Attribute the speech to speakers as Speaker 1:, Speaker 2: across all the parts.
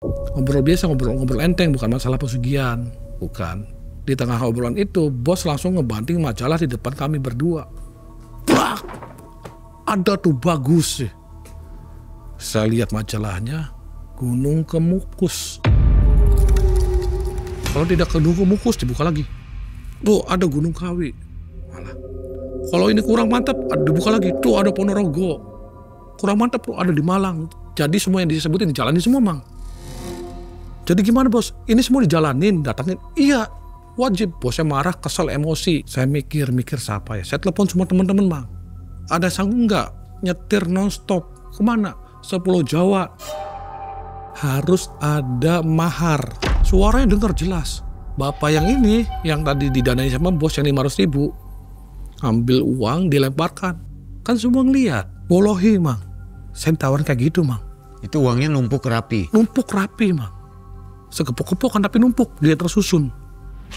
Speaker 1: Ngobrol biasa, ngobrol enteng, bukan masalah pesugihan, bukan. Di tengah obrolan itu, bos langsung ngebanting majalah di depan kami berdua. Brak! Ada tuh bagus sih. Saya lihat majalahnya, Gunung Kemukus. Kalau tidak ke Gunung Kemukus, dibuka lagi. Tuh ada Gunung Kawi. Malah. Kalau ini kurang mantap, dibuka lagi. Tuh ada Ponorogo. Kurang mantap tuh ada di Malang. Jadi semua yang disebutin dijalanin semua, Mang. Jadi gimana bos? Ini semua dijalanin, datangin. Iya, wajib. Bosnya marah, kesel, emosi. Saya mikir siapa ya. Saya telepon semua teman-teman, Mang. Ada sanggup nggak nyetir nonstop? Kemana? Sepulau Jawa. Harus ada mahar. Suaranya dengar jelas. Bapak yang ini, yang tadi didanai sama bos yang 500.000. Ambil uang, dilemparkan. Kan semua ngeliat. Bolohi, Mang. Saya tawarin kayak gitu, Mang.
Speaker 2: Itu uangnya numpuk rapi?
Speaker 1: Numpuk rapi, Mang. Segepok-gepok kan tapi numpuk, dia tersusun.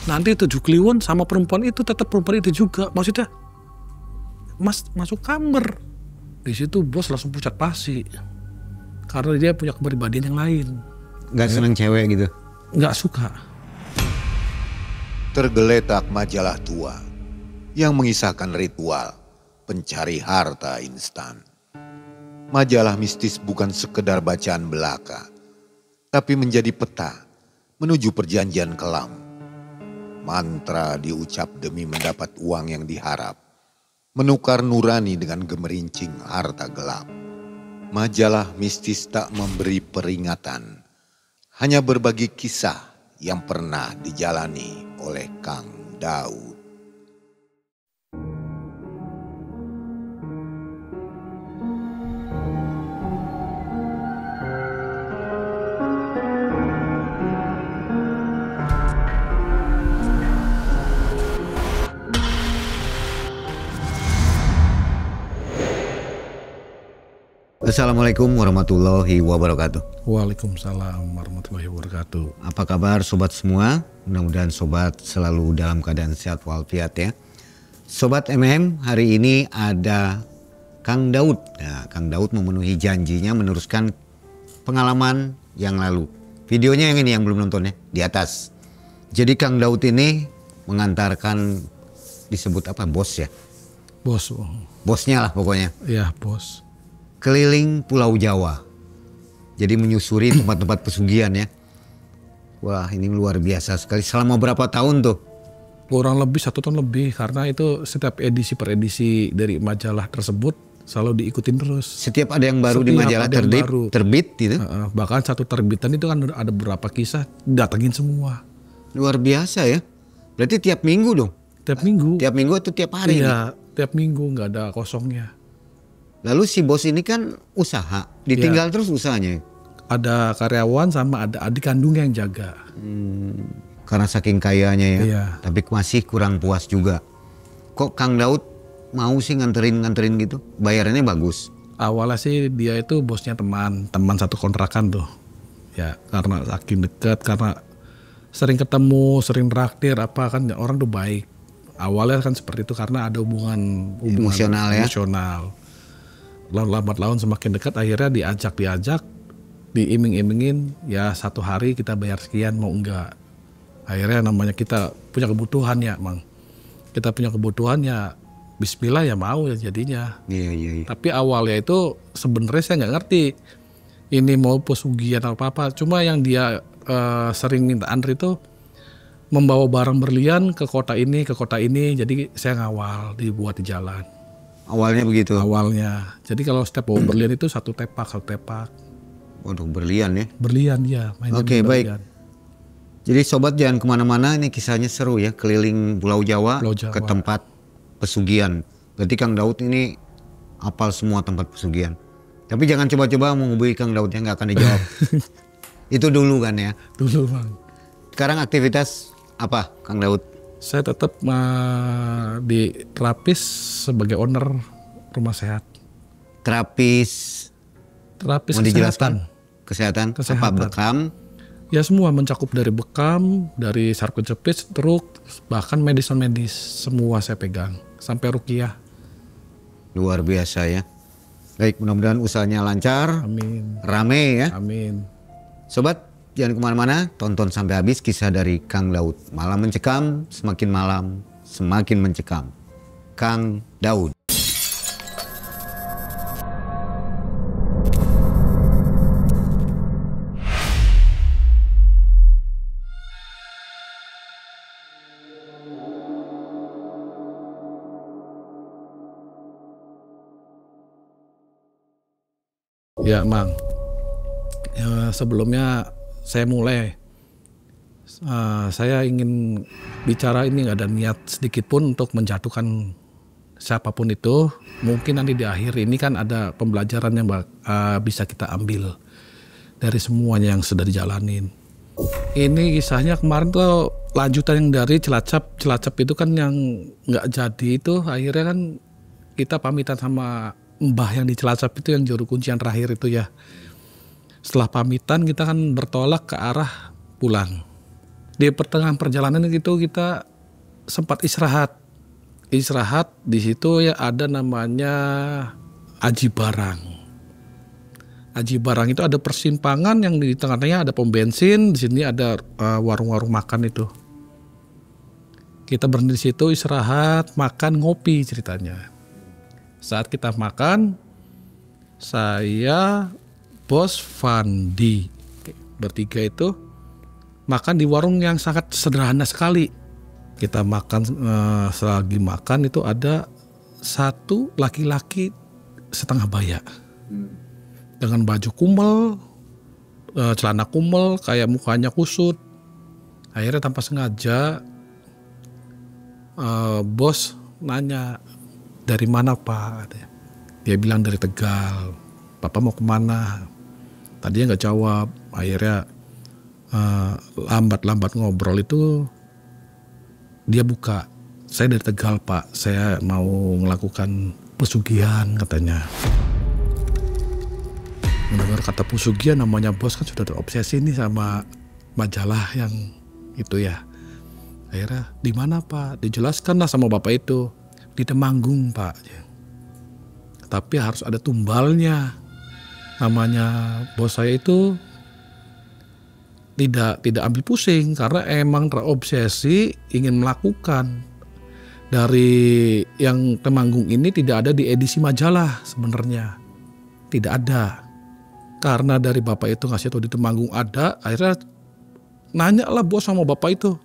Speaker 1: Nanti 7 kliwon sama perempuan itu tetap perempuan itu juga. Maksudnya, Mas masuk kamar. Di situ bos langsung pucat pasi. Karena dia punya kepribadian yang lain.
Speaker 2: Gak seneng cewek gitu?
Speaker 1: Gak suka.
Speaker 3: Tergeletak majalah tua yang mengisahkan ritual pencari harta instan. Majalah mistis bukan sekedar bacaan belaka, tapi menjadi peta menuju perjanjian kelam. Mantra diucap demi mendapat uang yang diharap, menukar nurani dengan gemerincing harta gelap. Majalah mistis tak memberi peringatan, hanya berbagi kisah yang pernah dijalani oleh Kang Daud.
Speaker 2: Assalamualaikum warahmatullahi wabarakatuh.
Speaker 1: Waalaikumsalam warahmatullahi wabarakatuh.
Speaker 2: Apa kabar sobat semua? Mudah-mudahan sobat selalu dalam keadaan sehat walafiat ya. Sobat MM, hari ini ada Kang Daud. Nah, Kang Daud memenuhi janjinya meneruskan pengalaman yang lalu. Videonya yang ini yang belum nonton ya, di atas. Jadi Kang Daud ini mengantarkan, disebut apa, bos ya?
Speaker 1: Bos.
Speaker 2: Bosnya lah pokoknya.
Speaker 1: Iya, bos.
Speaker 2: Keliling Pulau Jawa. Jadi menyusuri tempat-tempat pesugihan ya. Wah, ini luar biasa sekali. Selama berapa tahun tuh?
Speaker 1: Kurang lebih 1 tahun lebih, karena itu setiap edisi per edisi dari majalah tersebut selalu diikutin terus.
Speaker 2: Setiap ada yang baru di majalah terbit gitu.
Speaker 1: Bahkan satu terbitan itu kan ada beberapa kisah, datengin semua.
Speaker 2: Luar biasa ya. Berarti tiap minggu dong?
Speaker 1: Tiap minggu.
Speaker 2: Tiap minggu atau tiap hari?
Speaker 1: Iya, tiap minggu, nggak ada kosongnya.
Speaker 2: Lalu si bos ini kan usaha, ditinggal terus usahanya?
Speaker 1: Ada karyawan sama ada adik kandungnya yang jaga.
Speaker 2: Karena saking kayanya ya,
Speaker 1: iya.
Speaker 2: Tapi masih kurang puas juga. Kok Kang Daud mau sih nganterin gitu? Bayarannya bagus.
Speaker 1: Awalnya sih dia itu bosnya teman satu kontrakan tuh. Ya karena saking dekat, karena sering ketemu, sering traktir apa kan orang tuh baik. Awalnya kan seperti itu karena ada hubungan
Speaker 2: emosional ya.
Speaker 1: Lambat laun semakin dekat, akhirnya diajak, diiming-imingin, ya 1 hari kita bayar sekian, mau enggak. Akhirnya namanya kita punya kebutuhan ya, Mang. Kita punya kebutuhan ya, bismillah ya mau ya jadinya.
Speaker 2: Iya.
Speaker 1: Tapi awalnya itu sebenarnya saya nggak ngerti ini mau pesugihan atau apa. Cuma yang dia sering minta antri itu membawa barang berlian ke kota ini, jadi saya ngawal dibuat di jalan.
Speaker 2: Awalnya begitu?
Speaker 1: Awalnya. Jadi kalau setiap bawa berlian itu satu tepak.
Speaker 2: Waduh, berlian ya?
Speaker 1: Berlian ya.
Speaker 2: Oke, baik. Jadi sobat jangan kemana-mana, ini kisahnya seru ya. Keliling Pulau Jawa ke tempat pesugihan. Berarti Kang Daud ini hafal semua tempat pesugihan. Tapi jangan coba-coba menghubungi Kang Daud yang nggak akan dijawab. Itu dulu kan ya?
Speaker 1: Dulu, Bang.
Speaker 2: Sekarang aktivitas apa Kang Daud?
Speaker 1: Saya tetap di terapis sebagai owner rumah sehat.
Speaker 2: Terapis
Speaker 1: mau
Speaker 2: dijelaskan? Kesehatan. Apa bekam?
Speaker 1: Ya semua mencakup dari bekam, dari saraf kejepit, stroke, bahkan medis semua saya pegang sampai ruqyah.
Speaker 2: Luar biasa ya. Baik, mudah-mudahan usahanya lancar.
Speaker 1: Amin.
Speaker 2: Rame ya.
Speaker 1: Amin.
Speaker 2: Sobat, jangan kemana-mana, tonton sampai habis kisah dari Kang Daud. Malam mencekam, semakin malam semakin mencekam. Kang Daud.
Speaker 1: Ya, Mang. Ya, sebelumnya saya mulai. Saya ingin bicara ini nggak ada niat sedikit pun untuk menjatuhkan siapapun itu. Mungkin nanti di akhir ini kan ada pembelajaran yang bisa kita ambil dari semuanya yang sudah dijalanin. Ini kisahnya kemarin tuh lanjutan yang dari Cilacap. Cilacap itu kan yang nggak jadi itu akhirnya kan kita pamitan sama Mbah yang di Cilacap itu yang juru kuncian terakhir itu ya. Setelah pamitan kita kan bertolak ke arah pulang. Di pertengahan perjalanan itu kita sempat istirahat. Istirahat di situ ya ada namanya Aji Barang. Aji Barang itu ada persimpangan yang di tengah-tengahnya ada pom bensin, di sini ada warung-warung makan itu. Kita berhenti di situ istirahat, makan, ngopi ceritanya. Saat kita makan, saya, Bos Fandi, bertiga itu makan di warung yang sangat sederhana sekali. Kita makan, selagi makan itu ada satu laki-laki setengah baya. Dengan baju kumel, celana kumel, kayak mukanya kusut. Akhirnya tanpa sengaja, bos nanya, dari mana Pak? Dia bilang dari Tegal. Papa mau kemana? Tadinya nggak jawab. Akhirnya lambat-lambat ngobrol itu dia buka. Saya dari Tegal Pak. Saya mau melakukan pesugihan katanya. Mendengar kata pesugihan namanya bos kan sudah terobsesi nih sama majalah yang itu ya. Akhirnya di mana Pak? Dijelaskanlah sama bapak itu. Di Temanggung Pak. Tapi harus ada tumbalnya. Namanya bos saya itu tidak ambil pusing karena emang terobsesi ingin melakukan. Dari yang Temanggung ini tidak ada di edisi majalah sebenarnya. Tidak ada. Karena dari bapak itu ngasih tahu di Temanggung ada, akhirnya nanya lah bos sama bapak itu.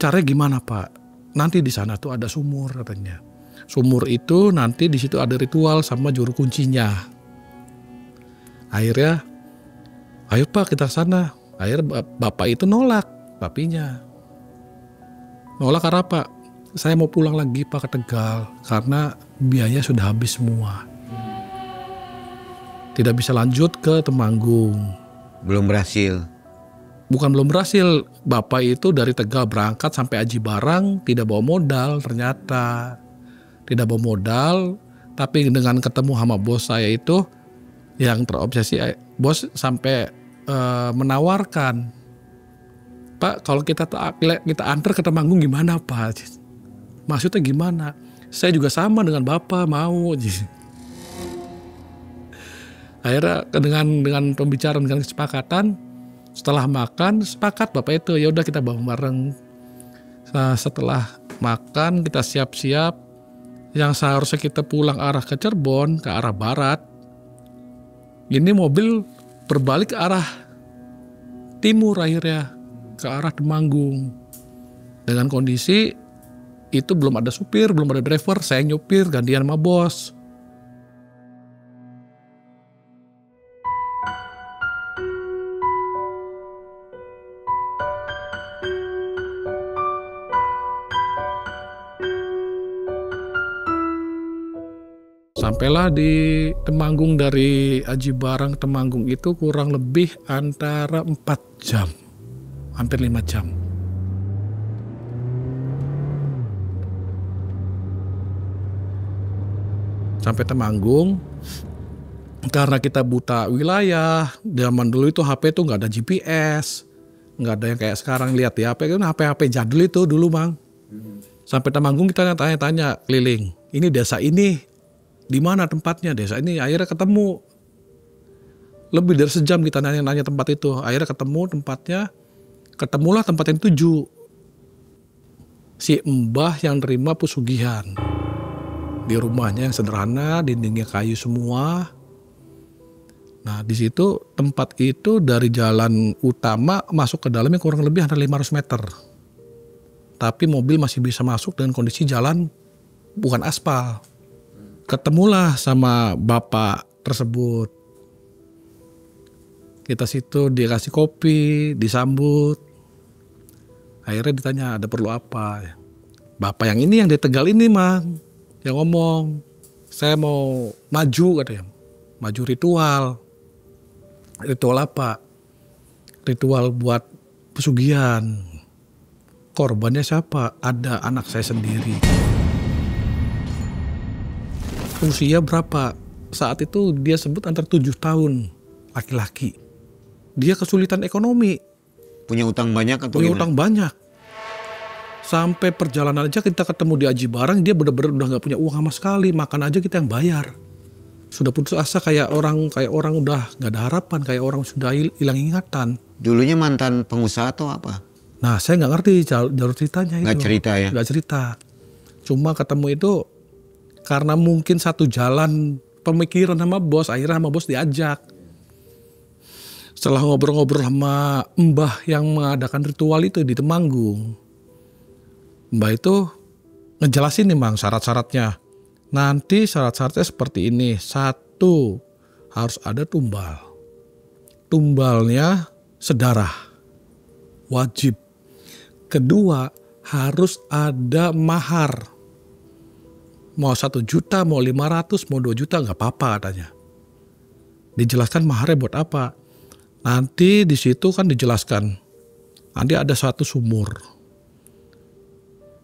Speaker 1: Caranya gimana Pak? Nanti di sana tuh ada sumur katanya. Sumur itu nanti di situ ada ritual sama juru kuncinya. Akhirnya, ayo Pak kita sana. Akhirnya bapak itu nolak, papinya. Nolak karena Pak, saya mau pulang lagi Pak ke Tegal karena biaya sudah habis semua. Tidak bisa lanjut ke Temanggung.
Speaker 2: Belum berhasil.
Speaker 1: Bukan belum berhasil, bapak itu dari Tegal berangkat sampai Aji Barang tidak bawa modal ternyata. Tidak bawa modal, tapi dengan ketemu sama bos saya itu yang terobsesi, bos sampai menawarkan, Pak kalau kita antar ke Temanggung gimana Pak? Maksudnya gimana? Saya juga sama dengan bapak mau. Akhirnya dengan pembicaraan, dengan kesepakatan, setelah makan sepakat bapak itu ya udah kita bawa bareng. Setelah makan kita siap-siap, yang seharusnya kita pulang arah ke Cirebon ke arah barat, ini mobil berbalik ke arah timur akhirnya ke arah Temanggung. Dengan kondisi itu belum ada supir, belum ada driver, saya nyupir gantian sama bos. Sampailah di Temanggung, dari Aji Barang Temanggung itu kurang lebih antara 4 jam, hampir 5 jam. Sampai Temanggung, karena kita buta wilayah, zaman dulu itu HP itu nggak ada GPS, nggak ada yang kayak sekarang lihat di HP, kan HP jadul itu dulu Bang. Sampai Temanggung kita tanya-tanya keliling, ini desa ini di mana tempatnya, desa ini, akhirnya ketemu. Lebih dari sejam kita nanya-nanya tempat itu. Akhirnya ketemu tempatnya. Ketemulah tempat yang dituju. Si mbah yang nerima pesugihan. Di rumahnya yang sederhana, dindingnya kayu semua. Nah di situ tempat itu dari jalan utama masuk ke dalamnya kurang lebih ada 500 meter. Tapi mobil masih bisa masuk dengan kondisi jalan bukan aspal. Ketemulah sama bapak tersebut. Kita situ dia kasih kopi, disambut. Akhirnya ditanya ada perlu apa. Bapak yang ini yang di Tegal ini Mang. Yang ngomong. Saya mau maju katanya. Maju ritual. Ritual apa? Ritual buat pesugihan. Korbannya siapa? Ada anak saya sendiri. Usia berapa? Saat itu dia sebut antara 7 tahun. Laki-laki. Dia kesulitan ekonomi.
Speaker 2: Punya utang banyak atau
Speaker 1: Punya
Speaker 2: gimana?
Speaker 1: utang banyak. Sampai perjalanan aja kita ketemu di Aji Barang, dia benar-benar udah nggak punya uang sama sekali. Makan aja kita yang bayar. Sudah putus asa kayak orang udah nggak ada harapan, kayak orang sudah hilang ingatan.
Speaker 2: Dulunya mantan pengusaha atau apa?
Speaker 1: Nah saya nggak ngerti jalur ceritanya itu.
Speaker 2: Nggak cerita ya?
Speaker 1: Nggak cerita. Cuma ketemu itu karena mungkin satu jalan pemikiran sama bos, akhirnya sama bos diajak. Setelah ngobrol-ngobrol sama mbah yang mengadakan ritual itu di Temanggung. Mbah itu ngejelasin nih Bang syarat-syaratnya. Nanti syarat-syaratnya seperti ini. 1, harus ada tumbal. Tumbalnya sedarah. Wajib. 2, harus ada mahar. Mau 1 juta, mau 500, mau 2 juta gak apa-apa katanya. Dijelaskan maharnya buat apa. Nanti di situ kan dijelaskan. Nanti ada 1 sumur.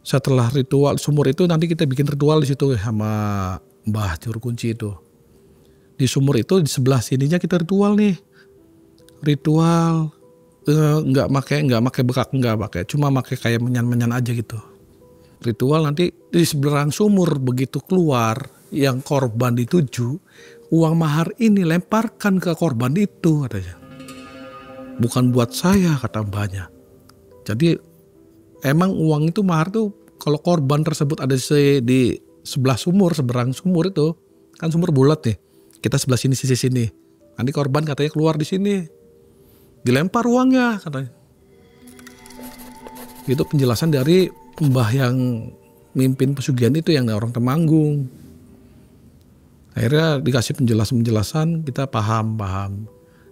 Speaker 1: Setelah ritual sumur itu nanti kita bikin ritual di situ sama Mbah Juru Kunci itu. Di sumur itu di sebelah sininya kita ritual nih. Ritual nggak pakai bekak, nggak pakai, cuma pakai kayak menyan-menyan aja gitu. Ritual nanti di seberang sumur begitu keluar yang korban dituju, uang mahar ini lemparkan ke korban itu katanya. Bukan buat saya kata mbahnya. Jadi emang uang itu mahar tuh kalau korban tersebut ada di sebelah sumur, seberang sumur itu kan sumur bulat nih. Kita sebelah sini sisi sini. Nanti korban katanya keluar di sini. Dilempar uangnya katanya. Itu penjelasan dari mbah yang mimpin pesugihan itu yang orang Temanggung. Akhirnya dikasih penjelasan, kita paham.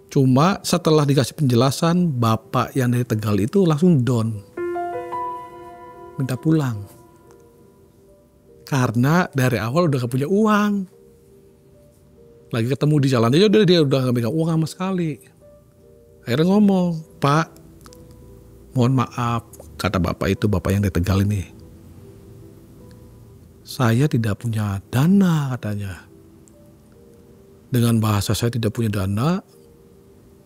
Speaker 1: Cuma setelah dikasih penjelasan, bapak yang dari Tegal itu langsung down. Minta pulang. Karena dari awal udah gak punya uang. Lagi ketemu di jalan aja dia udah gak megang uang sama sekali. Akhirnya ngomong, Pak, mohon maaf, kata bapak itu, bapak yang dari Tegal ini. Saya tidak punya dana katanya. Dengan bahasa saya tidak punya dana,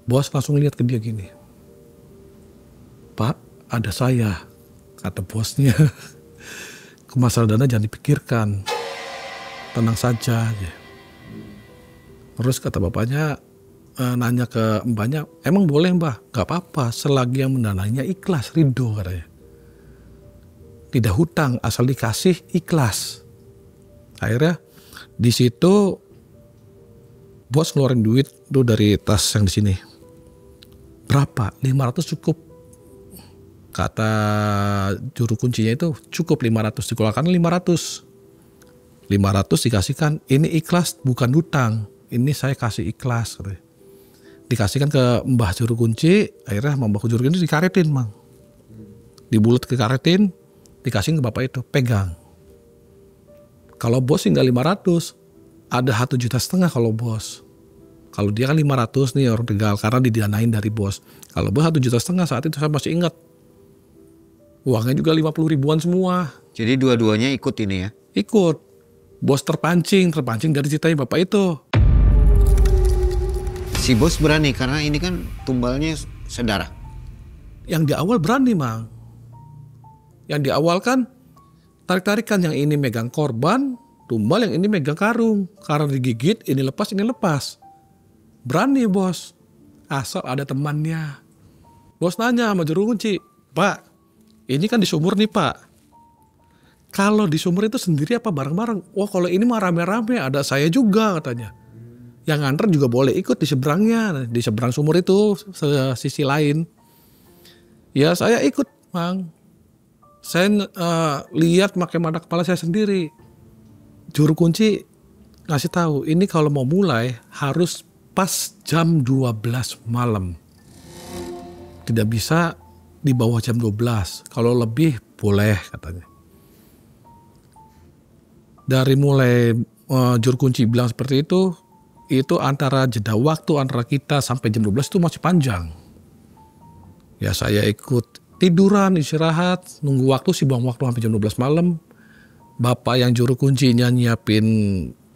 Speaker 1: bos langsung lihat ke dia gini. Pak, ada saya, kata bosnya. Masalah dana jangan dipikirkan, tenang saja. Terus kata bapaknya, nanya ke mbahnya, emang boleh mbah? Gak apa-apa, selagi yang mendanainya ikhlas, ridho katanya. Tidak hutang, asal dikasih ikhlas. Akhirnya di situ bos ngeluarin duit tuh dari tas yang di sini. Berapa? 500 cukup. Kata juru kuncinya itu cukup 500, dikeluarkan 500. 500 dikasihkan, ini ikhlas bukan hutang. Ini saya kasih ikhlas. Dikasihkan ke mbah juru kunci, akhirnya mbah juru kunci dikaretin Mang. Dibulet ke karetin, dikasih ke bapak itu, pegang. Kalau bos tinggal 500, ada 1,5 juta kalau bos. Kalau dia kan 500 nih orang Tegal karena didanain dari bos. Kalau bos 1,5 juta saat itu saya masih ingat. Uangnya juga 50 ribuan semua.
Speaker 2: Jadi dua-duanya ikut ini ya?
Speaker 1: Ikut. Bos terpancing dari ceritanya bapak itu.
Speaker 2: Si bos berani karena ini kan tumbalnya saudara.
Speaker 1: Yang di awal berani Mang. Yang di awal kan tarik-tarikan, yang ini megang korban, tumbal, yang ini megang karung. Karena digigit, ini lepas, ini lepas. Berani bos, asal ada temannya. Bos nanya sama juru kunci, Pak, ini kan di sumur nih Pak. Kalau di sumur itu sendiri apa bareng-bareng? Wah kalau ini mah rame-rame, ada saya juga katanya. Yang nganter juga boleh ikut di seberangnya, di seberang sumur itu, sisi lain. Ya saya ikut Bang. Saya lihat pakai mata kepala saya sendiri. Juru kunci ngasih tahu, ini kalau mau mulai harus pas jam 12 malam. Tidak bisa di bawah jam 12. Kalau lebih boleh katanya. Dari mulai juru kunci bilang seperti itu antara jeda waktu antara kita sampai jam 12 itu masih panjang. Ya saya ikut tiduran, istirahat, nunggu waktu sih buang waktu sampai jam 12 malam. Bapak yang juru kuncinya nyiapin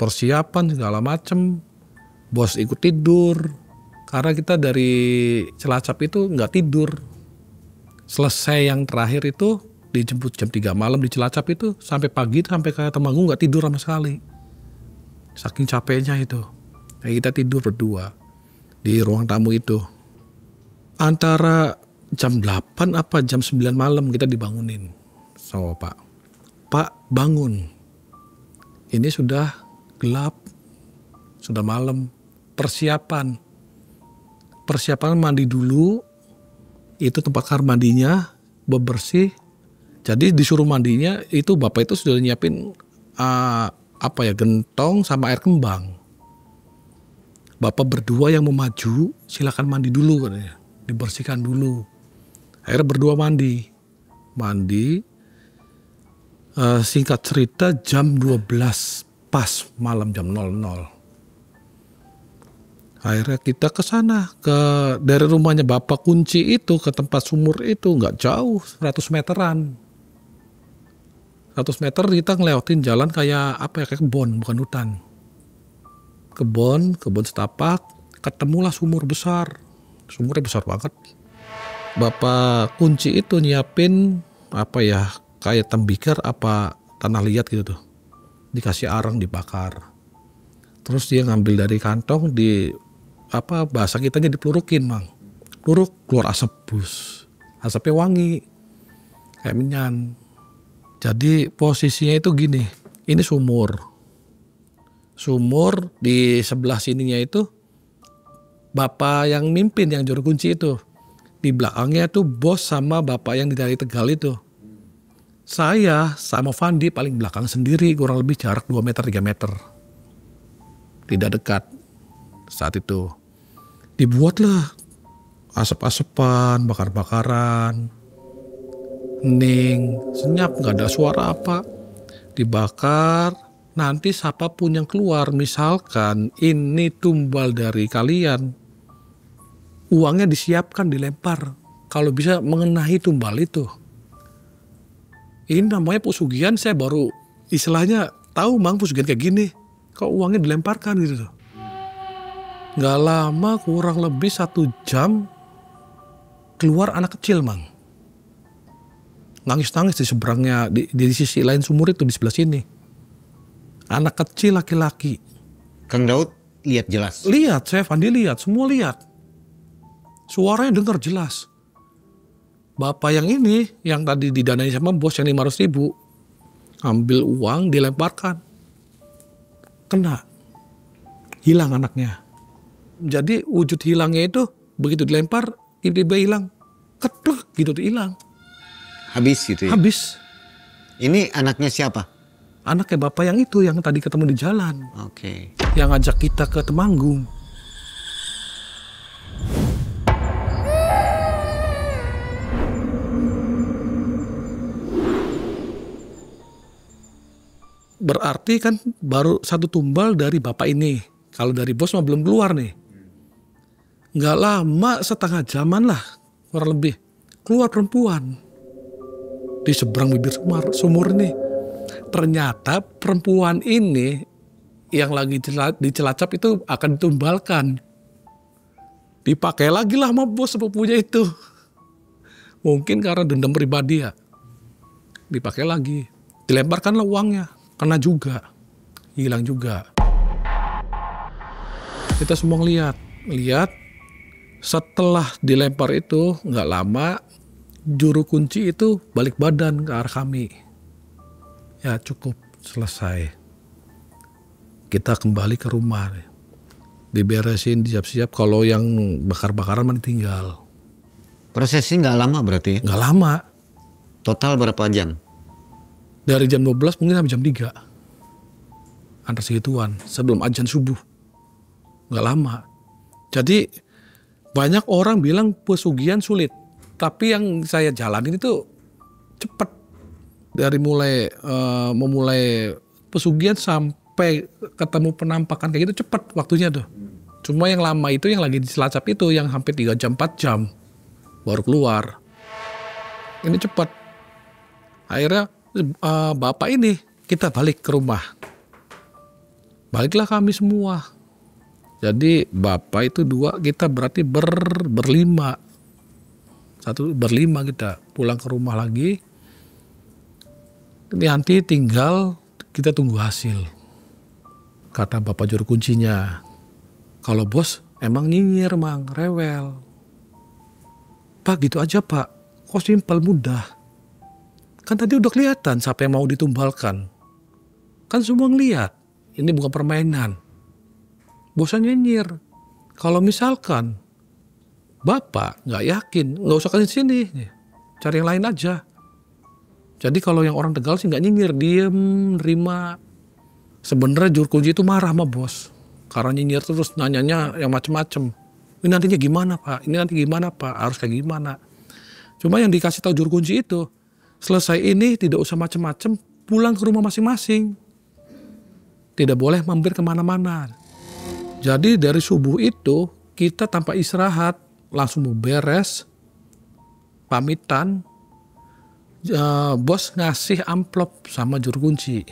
Speaker 1: persiapan segala macem. Bos ikut tidur. Karena kita dari Cilacap itu nggak tidur. Selesai yang terakhir itu dijemput jam 3 malam di Cilacap itu sampai pagi sampai ke Temanggung nggak tidur sama sekali. Saking capeknya itu. Nah, kita tidur berdua di ruang tamu itu. Antara jam 8 apa jam 9 malam kita dibangunin sama Pak. Pak bangun. Ini sudah gelap. Sudah malam. Persiapan mandi dulu, itu tempat kamar mandinya, bebersih. Jadi disuruh mandinya itu bapak itu sudah nyiapin gentong sama air kembang. Bapak berdua yang mau maju, silakan mandi dulu katanya, dibersihkan dulu. Akhirnya berdua mandi. Singkat cerita jam 12 pas malam jam 00. Akhirnya kita ke sana, dari rumahnya bapak kunci itu ke tempat sumur itu nggak jauh, 100 meteran. 100 meter kita ngelewatin jalan kayak kebon, bukan hutan. Kebon setapak, ketemulah sumur besar. Sumurnya besar banget. Bapak kunci itu nyiapin kayak tembikar apa tanah liat gitu tuh. Dikasih arang dibakar. Terus dia ngambil dari kantong bahasa kitanya dipelurukin Bang. Peluruk keluar asap bus. Asapnya wangi. Kayak minyan. Jadi posisinya itu gini. Ini sumur. Sumur di sebelah sininya itu bapak yang mimpin yang juru kunci itu. Di belakangnya tuh bos sama bapak yang dari Tegal itu. Saya sama Fandi paling belakang sendiri, kurang lebih jarak 2 meter 3 meter. Tidak dekat saat itu. Dibuatlah asap-asapan, bakar-bakaran, hening, senyap, nggak ada suara apa. Dibakar, nanti siapapun yang keluar, misalkan ini tumbal dari kalian, uangnya disiapkan, dilempar. Kalau bisa mengenai tumbal itu. Ini namanya pesugihan, saya baru istilahnya tahu Bang pesugihan kayak gini. Kok uangnya dilemparkan gitu tuh. Gak lama kurang lebih 1 jam keluar anak kecil Bang. Nangis-nangis di seberangnya, di sisi lain sumur itu di sebelah sini. Anak kecil laki-laki.
Speaker 2: Kang Daud lihat jelas?
Speaker 1: Lihat, saya Fandi lihat, semua lihat. Suaranya dengar jelas. Bapak yang ini, yang tadi didanai sama bos yang 500.000, ambil uang dilemparkan. Kena. Hilang anaknya. Jadi wujud hilangnya itu begitu dilempar, tiba-tiba hilang. Keplek gitu hilang.
Speaker 2: Habis gitu ya?
Speaker 1: Habis.
Speaker 2: Ini anaknya siapa?
Speaker 1: Anaknya bapak yang itu, yang tadi ketemu di jalan.
Speaker 2: Oke.
Speaker 1: Yang ngajak kita ke Temanggung. Berarti kan baru 1 tumbal dari bapak ini. Kalau dari bos mah belum keluar nih. Nggak lama, setengah jaman lah kurang lebih. Keluar perempuan. Di seberang bibir sumur nih. Ternyata perempuan ini yang lagi di Cilacap itu akan ditumbalkan. Dipakai lagi lah sama bos sepupunya itu. Mungkin karena dendam pribadi ya. Dipakai lagi. Dilemparkanlah uangnya. Kena juga. Hilang juga. Kita semua ngeliat. lihat setelah dilempar itu nggak lama juru kunci itu balik badan ke arah kami. Ya cukup, selesai. Kita kembali ke rumah. Diberesin, siap-siap. Kalau yang bakar-bakaran mana tinggal.
Speaker 2: Prosesnya nggak lama berarti ya?
Speaker 1: Nggak lama.
Speaker 2: Total berapa jam?
Speaker 1: Dari jam 12 mungkin sampai jam 3. Antar segituan. Sebelum azan subuh. Nggak lama. Jadi banyak orang bilang pesugihan sulit. Tapi yang saya jalanin itu cepat. Dari memulai pesugihan sampai ketemu penampakan kayak gitu cepat waktunya tuh. Cuma yang lama itu yang lagi di Cilacap itu yang hampir 3 jam 4 jam baru keluar. Ini cepat. Akhirnya bapak ini kita balik ke rumah. Baliklah kami semua. Jadi bapak itu 2, kita berarti berlima. Berlima kita pulang ke rumah lagi. Nanti tinggal kita tunggu hasil. Kata bapak juru kuncinya, kalau bos emang nyinyir mang, rewel. Pak gitu aja pak, kok simpel mudah. Kan tadi udah kelihatan siapa yang mau ditumbalkan. Kan semua ngeliat, ini bukan permainan. Bosan nyinyir. Kalau misalkan bapak nggak yakin, nggak usah kasih sini, cari yang lain aja. Jadi kalau yang orang Tegal sih nggak nyinyir, diem, nerima. Sebenarnya juru kunci itu marah sama bos. Karena nyinyir terus nanyanya yang macem-macem. Ini nantinya gimana pak? Ini nanti gimana pak? Harus kayak gimana? Cuma yang dikasih tahu juru kunci itu, selesai ini tidak usah macem-macem, pulang ke rumah masing-masing. Tidak boleh mampir kemana-mana. Jadi dari subuh itu kita tanpa istirahat langsung mau beres, pamitan. Bos ngasih amplop sama juru kunci.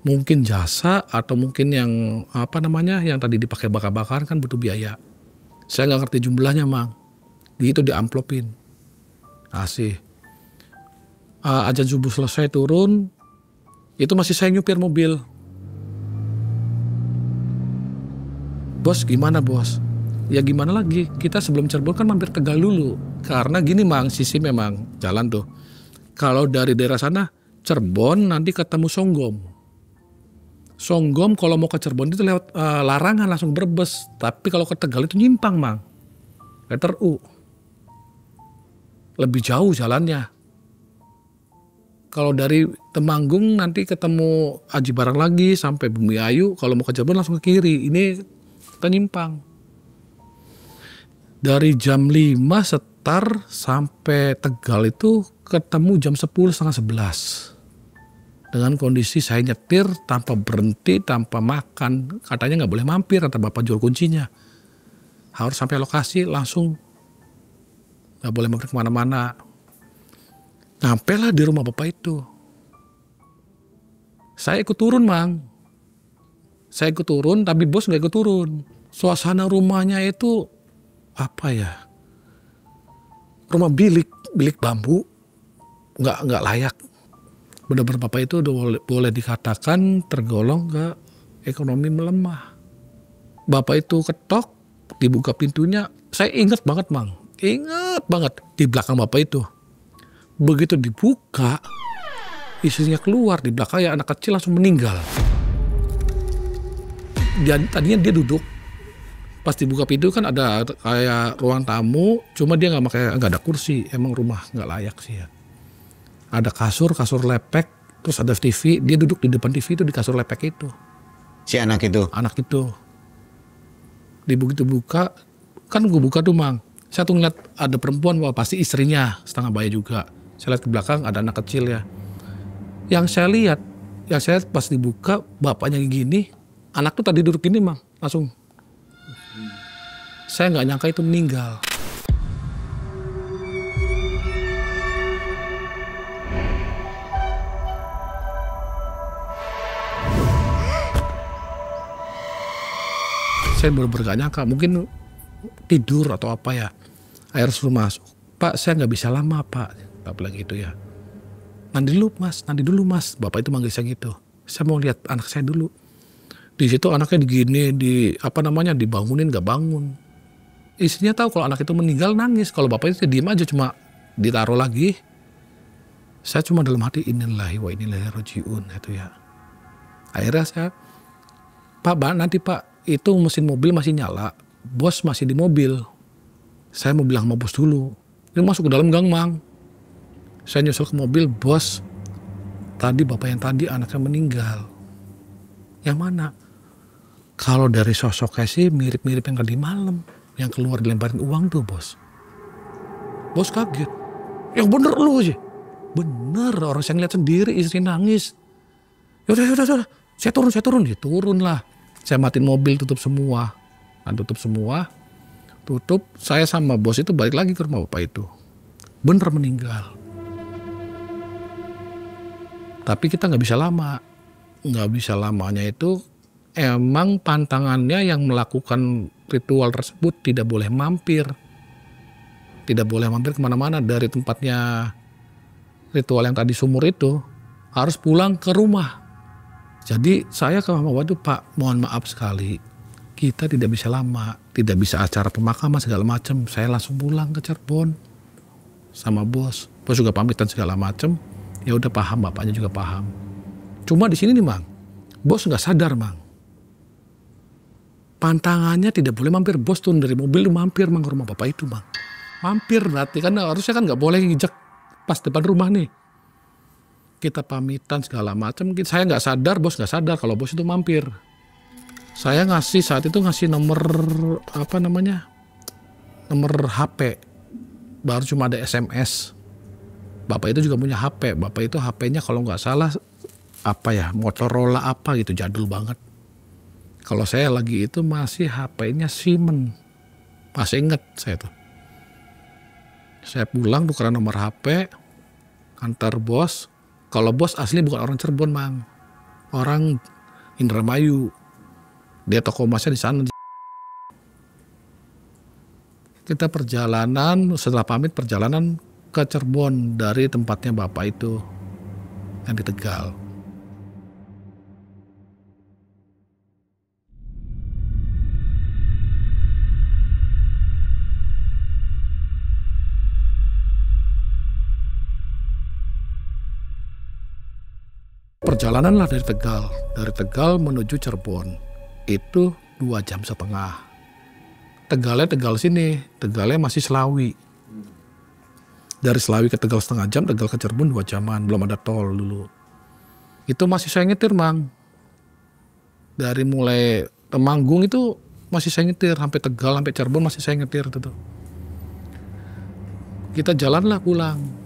Speaker 1: Mungkin jasa atau mungkin yang yang tadi dipakai bakar-bakar kan butuh biaya. Saya nggak ngerti jumlahnya mang. Itu diamplopin. Kasih. Azan subuh selesai turun. Itu masih saya nyupir mobil. Bos gimana bos? Ya gimana lagi? Kita sebelum Cirebon kan mampir Tegal dulu. Karena gini mang, sisi memang jalan tuh. Kalau dari daerah sana Cirebon nanti ketemu Songgom. Songgom kalau mau ke Cirebon itu lewat larangan langsung Brebes. Tapi kalau ke Tegal itu nyimpang mang. Letter U. Lebih jauh jalannya. Kalau dari Temanggung nanti ketemu Aji Barang lagi sampai Bumi Ayu. Kalau mau ke Cirebon langsung ke kiri. Ini kita nyimpang. Dari jam 5 setar sampai Tegal itu ketemu jam 10:30. Dengan kondisi saya nyetir tanpa berhenti, tanpa makan. Katanya nggak boleh mampir, kata bapak juru kuncinya. Harus sampai lokasi langsung. Nggak boleh mampir kemana-mana. Sampailah di rumah bapak itu. Saya ikut turun mang. Saya ikut turun tapi bos nggak ikut turun. Suasana rumahnya itu rumah bilik bambu, nggak layak. Benar-benar bapak itu udah boleh dikatakan tergolong ke ekonomi melemah. Bapak itu ketok, dibuka pintunya, saya ingat banget mang, ingat banget di belakang bapak itu. Begitu dibuka, istrinya keluar, di belakangnya anak kecil langsung meninggal. Tadinya dia duduk. Pas dibuka pintu kan ada kayak ruang tamu, cuma dia nggak ada kursi, emang rumah nggak layak sih ya. Ada kasur lepek, terus ada TV, dia duduk di depan TV itu di kasur lepek itu.
Speaker 2: Si anak itu?
Speaker 1: Anak itu. Begitu buka, kan gue buka tuh mang. Saya tuh ngeliat ada perempuan, wah pasti istrinya, setengah bayi juga. Saya lihat ke belakang ada anak kecil ya. Yang saya lihat pas dibuka bapaknya gini, anak tuh tadi duduk gini mang, langsung. Saya nggak nyangka itu meninggal. Saya bener-bener gak nyangka, mungkin tidur atau apa ya. Air suruh masuk. Pak, saya nggak bisa lama pak. Bapak bilang gitu ya. Nanti dulu mas. Bapak itu manggil saya gitu. Saya mau lihat anak saya dulu. Di situ anaknya digini, dibangunin gak bangun. Istrinya tahu kalau anak itu meninggal nangis. Kalau bapak itu diem aja cuma ditaruh lagi. Saya cuma dalam hati innalillahi wa inna ilaihi rajiun itu ya. Akhirnya saya, Pak nanti Pak itu mesin mobil masih nyala. Bos masih di mobil. Saya mau bilang sama bos dulu. Dia masuk ke dalam gang Mang. Saya nyusul ke mobil, bos. Tadi bapak yang tadi anaknya meninggal. Yang mana? Kalau dari sosoknya sih mirip-mirip yang tadi malam. Yang keluar dilemparin uang tuh bos. Bos kaget. Yang bener lu sih. Bener, orang saya ngeliat sendiri istri nangis. Yaudah. Saya turun. Ya turun lah. Saya matiin mobil, tutup semua. Tutup. Saya sama bos itu balik lagi ke rumah bapak itu. Bener meninggal. Tapi kita gak bisa lama. Gak bisa lamanya itu emang pantangannya yang melakukan ritual tersebut tidak boleh mampir. Tidak boleh mampir kemana-mana dari tempatnya ritual yang tadi sumur itu. Harus pulang ke rumah. Jadi saya ke Mama Waduh, Pak mohon maaf sekali. Kita tidak bisa lama. Tidak bisa acara pemakaman segala macam. Saya langsung pulang ke Cirebon. Sama bos. Bos juga pamitan segala macam. Ya udah paham, bapaknya juga paham. Cuma di sini nih Mang. Bos nggak sadar Mang. Pantangannya tidak boleh mampir. Bos turun dari mobil mampir Mang ke rumah bapak itu Mang. Mampir berarti kan harusnya kan nggak boleh nginjek pas depan rumah nih. Kita pamitan segala macam. Saya nggak sadar, bos nggak sadar kalau bos itu mampir. Saya saat itu ngasih nomor nomor HP. Baru cuma ada SMS. Bapak itu juga punya HP. Bapak itu HP-nya kalau nggak salah Motorola gitu, jadul banget. Kalau saya lagi itu masih HP-nya Siemens. Masih inget saya tuh. Saya pulang tukeran nomor HP, antar bos. Kalau bos asli bukan orang Cirebon Mang, orang Indramayu. Dia toko emasnya di sana. Kita setelah pamit perjalanan ke Cirebon dari tempatnya bapak itu yang di Tegal. Perjalanan lah dari Tegal menuju Cirebon itu 2,5 jam. Tegalnya Tegal sini, Tegalnya masih Selawi. Dari Selawi ke Tegal 0,5 jam, Tegal ke Cirebon 2 jaman, belum ada tol dulu. Itu masih saya nyetir Mang. Dari mulai Temanggung itu masih saya nyetir, sampai Tegal, sampai Cirebon masih saya nyetir itu tuh. Kita jalanlah pulang.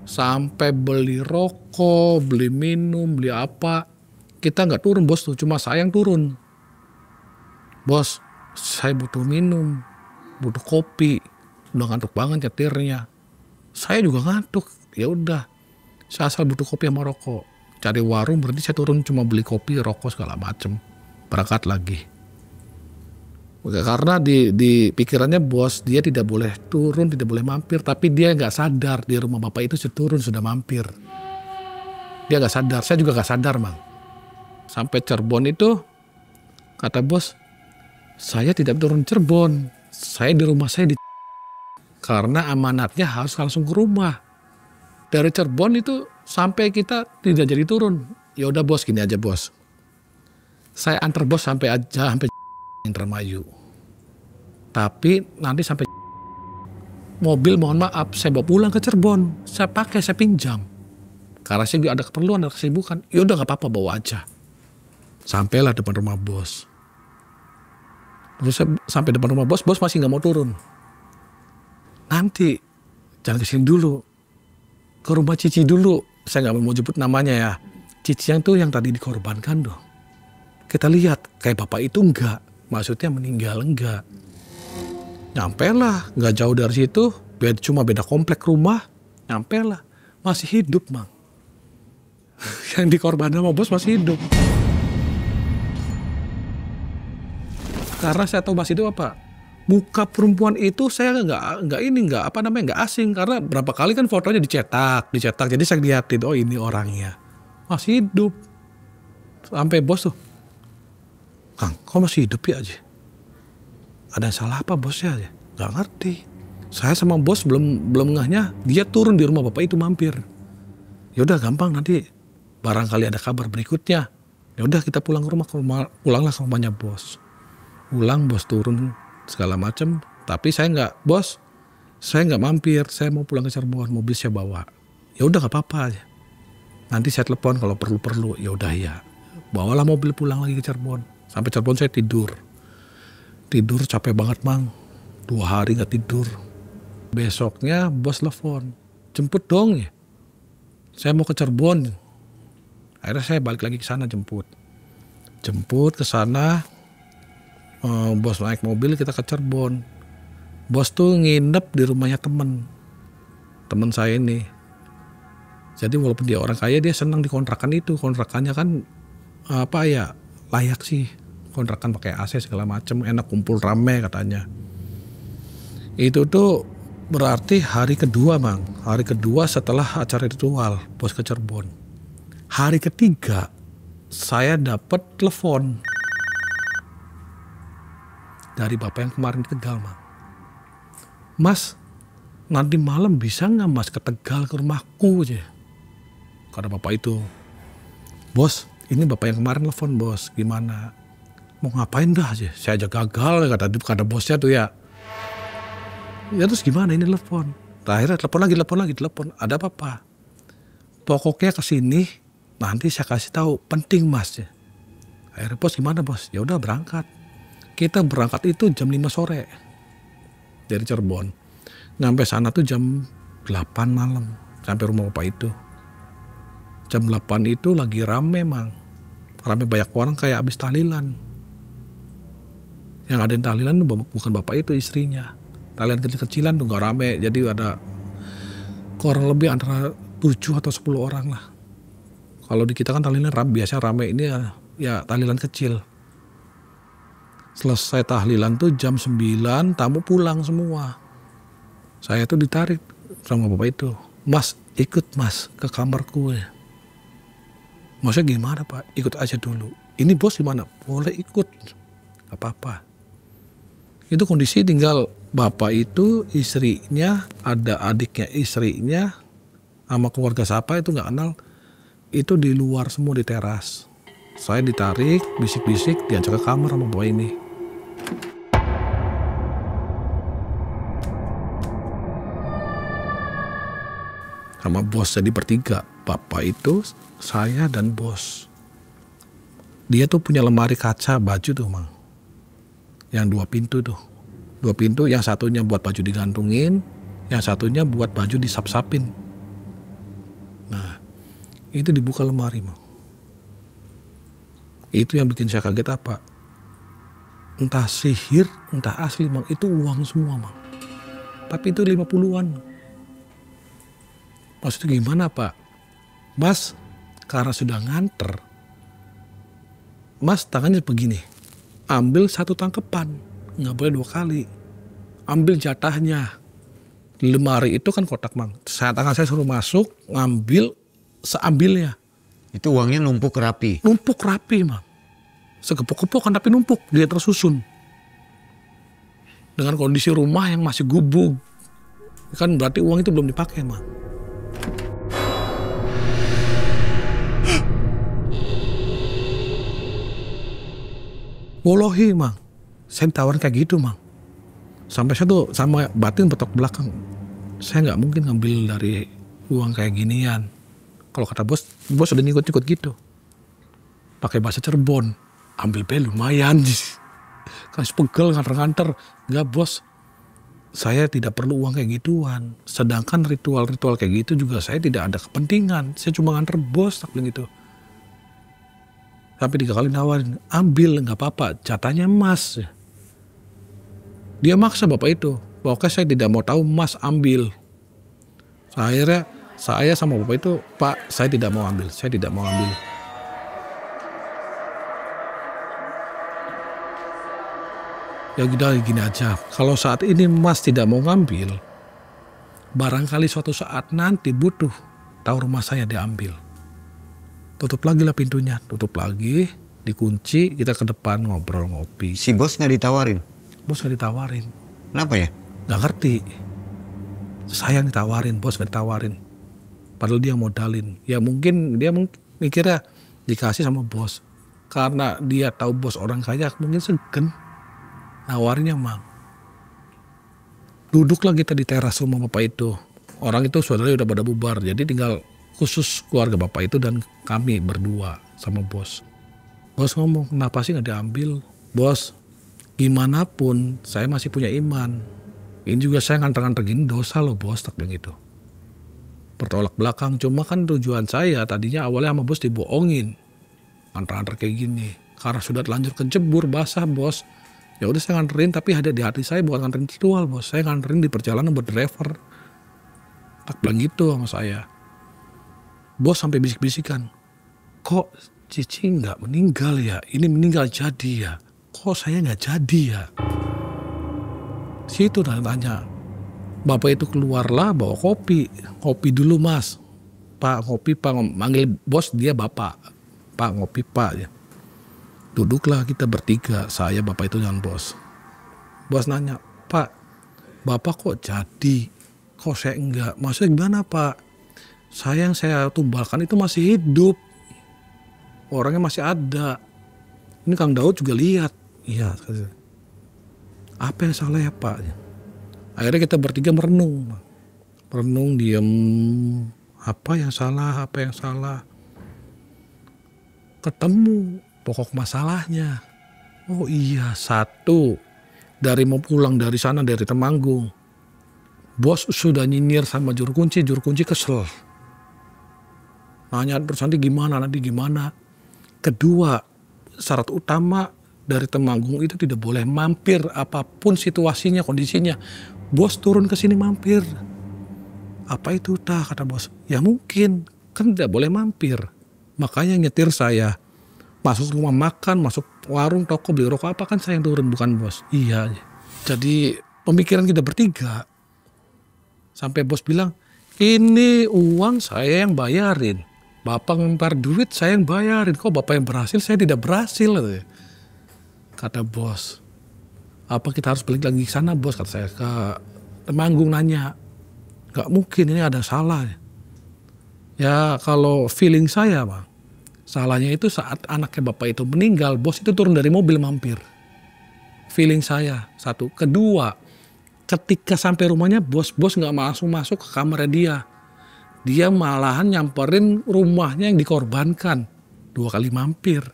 Speaker 1: Sampai beli rokok, beli minum, beli apa. Kita nggak turun bos tuh, cuma saya yang turun. Bos, saya butuh minum, butuh kopi. Udah ngantuk banget nyetirnya. Saya juga ngantuk. Ya udah, saya asal butuh kopi sama rokok. Cari warung berarti saya turun cuma beli kopi, rokok segala macem. Berangkat lagi. Karena di pikirannya bos dia tidak boleh turun, tidak boleh mampir, tapi dia nggak sadar di rumah bapak itu turun sudah mampir. Dia nggak sadar, saya juga nggak sadar Mang. Sampai Cirebon itu kata bos, saya tidak turun Cirebon, saya di rumah saya karena amanatnya harus langsung ke rumah. Dari Cirebon itu sampai kita tidak jadi turun. Ya udah bos, gini aja bos, saya antar bos sampai Indramayu. Tapi nanti sampai mobil mohon maaf saya bawa pulang ke Cirebon. Saya pinjam. Karena saya juga ada keperluan, ada kesibukan. Ya udah nggak apa-apa, bawa aja. Sampailah depan rumah bos. Terus saya sampai depan rumah bos masih nggak mau turun. Nanti jangan kesini dulu. Ke rumah Cici dulu. Saya nggak mau jemput namanya ya. Cici yang tuh yang tadi dikorbankan dong. Kita lihat kayak bapak itu enggak. Maksudnya meninggal enggak. Nyampelah, enggak jauh dari situ, cuma beda komplek rumah. Nyampelah, masih hidup Mang. Yang dikorbankan sama bos masih hidup. Karena saya tahu masih hidup apa? Muka perempuan itu saya nggak asing karena berapa kali kan fotonya dicetak. Jadi saya lihatin, oh ini orangnya masih hidup. Sampai bos tuh, Kang, kok masih hidup ya aja? Ada yang salah apa bosnya aja? Gak ngerti. Saya sama bos belum ngehnya, dia turun di rumah bapak itu mampir. Ya udah gampang, nanti barangkali ada kabar berikutnya. Ya udah kita pulang ke rumah, pulanglah ke rumahnya bos. Pulang bos turun segala macam, tapi saya nggak mampir, saya mau pulang ke Cirebon, mobil saya bawa. Ya udah nggak apa-apa aja. Nanti saya telepon kalau perlu. Ya udah ya. Bawalah mobil pulang lagi ke Cirebon. Sampai Cirebon saya tidur capek banget mang. 2 hari nggak tidur. Besoknya bos telepon, jemput dong ya. Saya mau ke Cirebon. Akhirnya saya balik lagi ke sana jemput ke sana. Bos naik mobil, kita ke Cirebon. Bos tuh nginep di rumahnya temen saya ini. Jadi walaupun dia orang kaya, dia senang di kontrakan itu. Kontrakannya kan layak sih. Kontrakan pakai AC segala macem, enak, kumpul rame katanya. Itu tuh berarti hari kedua mang. Hari kedua setelah acara ritual bos ke Cirebon. Hari ketiga saya dapat telepon dari bapak yang kemarin di Tegal mang. Mas, nanti malam bisa nggak mas ke Tegal ke rumahku aja? Kata bapak itu. Bos, ini bapak yang kemarin telepon bos, gimana? Mau ngapain dah aja? Saya aja gagal kata bosnya tuh ya. Ya terus gimana ini telepon? Akhirnya telepon. Ada apa? Pokoknya kesini nanti saya kasih tahu, penting mas ya. Akhirnya bos gimana bos? Ya udah berangkat. Kita berangkat itu jam 5 sore dari Cirebon. Nyampe sana tuh jam 8 malam sampai rumah bapak itu. Jam 8 itu lagi rame mang. Rame banyak orang kayak abis tahlilan. Yang ada yang tahlilan tuh bukan bapak itu, istrinya. Tahlilan kecil-kecilan tuh gak rame. Jadi ada kurang lebih antara 7 atau 10 orang lah. Kalau di kita kan tahlilan biasa rame, ini ya tahlilan kecil. Selesai tahlilan tuh jam 9 tamu pulang semua. Saya tuh ditarik sama bapak itu. Mas, ikut mas ke kamarku ya. Maksudnya gimana pak? Ikut aja dulu. Ini bos gimana? Boleh ikut. Gak apa-apa. Itu kondisi tinggal bapak itu, istrinya, ada adiknya istrinya, sama keluarga siapa itu gak kenal. Itu di luar semua di teras. Saya ditarik, bisik-bisik, diajak ke kamar sama bapak ini. Sama bos, jadi bertiga. Bapak itu, saya dan bos. Dia tuh punya lemari kaca baju tuh mang. Yang 2 pintu tuh. 2 pintu, yang satunya buat baju digantungin, yang satunya buat baju disap-sapin. Nah, itu dibuka lemari mang. Itu yang bikin saya kaget apa? Entah sihir, entah asli mang. Itu uang semua mang. Tapi itu 50-an. Maksudnya gimana pak? Mas, karena sudah nganter, mas tangannya begini. Ambil 1 tangkepan, nggak boleh 2 kali. Ambil jatahnya. Di lemari itu kan kotak mang. Tangan saya suruh masuk, ngambil, seambilnya.
Speaker 2: Itu uangnya numpuk rapi?
Speaker 1: Numpuk rapi mang. Segepok-gepok kan tapi numpuk, dia tersusun. Dengan kondisi rumah yang masih gubuk. Kan berarti uang itu belum dipakai mang. Wallahi mang, saya ditawarin kayak gitu mang. Sampai saya tuh sama batin betok belakang. Saya gak mungkin ngambil dari uang kayak ginian. Kalau kata bos udah ngikut-ngikut gitu. Pakai bahasa Cirebon, ambil be lumayan. Kan pegel nganter-nganter. Enggak bos, saya tidak perlu uang kayak gituan. Sedangkan ritual-ritual kayak gitu juga saya tidak ada kepentingan. Saya cuma nganter bos, tak bilang gitu. Sampai 3 kali nawarin, ambil nggak apa-apa, jatahnya emas. Dia maksa bapak itu, pokoknya saya tidak mau tahu, mas ambil. Akhirnya saya sama bapak itu, pak saya tidak mau ambil. Ya gini aja, kalau saat ini mas tidak mau ngambil, barangkali suatu saat nanti butuh, tahu rumah saya diambil. Tutup lagi lah pintunya, tutup lagi. dikunci, kita ke depan ngobrol ngopi.
Speaker 2: Si bos nggak ditawarin?
Speaker 1: Bos gak ditawarin.
Speaker 2: Kenapa ya?
Speaker 1: Gak ngerti. Saya yang ditawarin, bos gak ditawarin. Padahal dia modalin. Ya mungkin dia mikirnya dikasih sama bos. Karena dia tahu bos orang kaya, mungkin segen. Nawarinnya mang. Duduklah kita di teras rumah bapak itu. Orang itu saudaranya udah pada bubar. Jadi tinggal khusus keluarga bapak itu dan kami berdua sama bos. Bos ngomong, kenapa sih gak diambil? Bos, gimana pun saya masih punya iman. Ini juga saya nganter-nganter gini dosa loh bos, tak bilang gitu. Bertolak belakang, cuma kan tujuan saya tadinya awalnya sama bos dibohongin. Nganter-nganter kayak gini. Karena sudah terlanjur kejebur basah bos. Ya udah saya nganterin, tapi ada di hati saya bukan nganterin ritual bos. Saya nganterin di perjalanan buat driver. Tak bilang gitu sama saya. Bos sampai bisik-bisikan. Kok Cici nggak meninggal ya? Ini meninggal jadi ya? Kok saya nggak jadi ya? Situ tanya. Bapak itu keluarlah bawa kopi. Kopi dulu mas. Pak kopi pak. Manggil bos dia bapak. Pak ngopi pak ya. Duduklah kita bertiga. Saya bapak itu dan bos. Bos nanya. Pak. Bapak kok jadi? Kok saya enggak? Maksudnya gimana pak? Saya yang saya tumbalkan itu masih hidup. Orangnya masih ada. Ini Kang Daud juga lihat. Iya. Apa yang salah ya Pak? Akhirnya kita bertiga merenung. Merenung, diem. Apa yang salah? Apa yang salah? Ketemu pokok masalahnya. Oh iya, satu. Dari mau pulang dari sana, dari Temanggung. Bos sudah nyinyir sama juru kunci kesel. Nanya terus nanti gimana. Kedua, syarat utama dari Temanggung itu tidak boleh mampir apapun situasinya, kondisinya. Bos turun ke sini mampir. Apa itu kata bos? Ya mungkin, kan tidak boleh mampir. Makanya nyetir saya. Masuk rumah makan, masuk warung, toko, beli rokok apa kan saya yang turun bukan bos. Iya. Jadi pemikiran kita bertiga. Sampai bos bilang, ini uang saya yang bayarin. Bapak ngelempar duit saya yang bayarin. Kok bapak yang berhasil saya tidak berhasil? Kata bos. Apa kita harus balik lagi ke sana bos? Kata saya ke Temanggung nanya. Gak mungkin ini ada salah. Ya kalau feeling saya bang. Salahnya itu saat anaknya bapak itu meninggal. Bos itu turun dari mobil mampir. Feeling saya. Satu. Kedua. Ketika sampai rumahnya bos gak masuk ke kamarnya dia. Dia malahan nyamperin rumahnya yang dikorbankan. 2 kali mampir.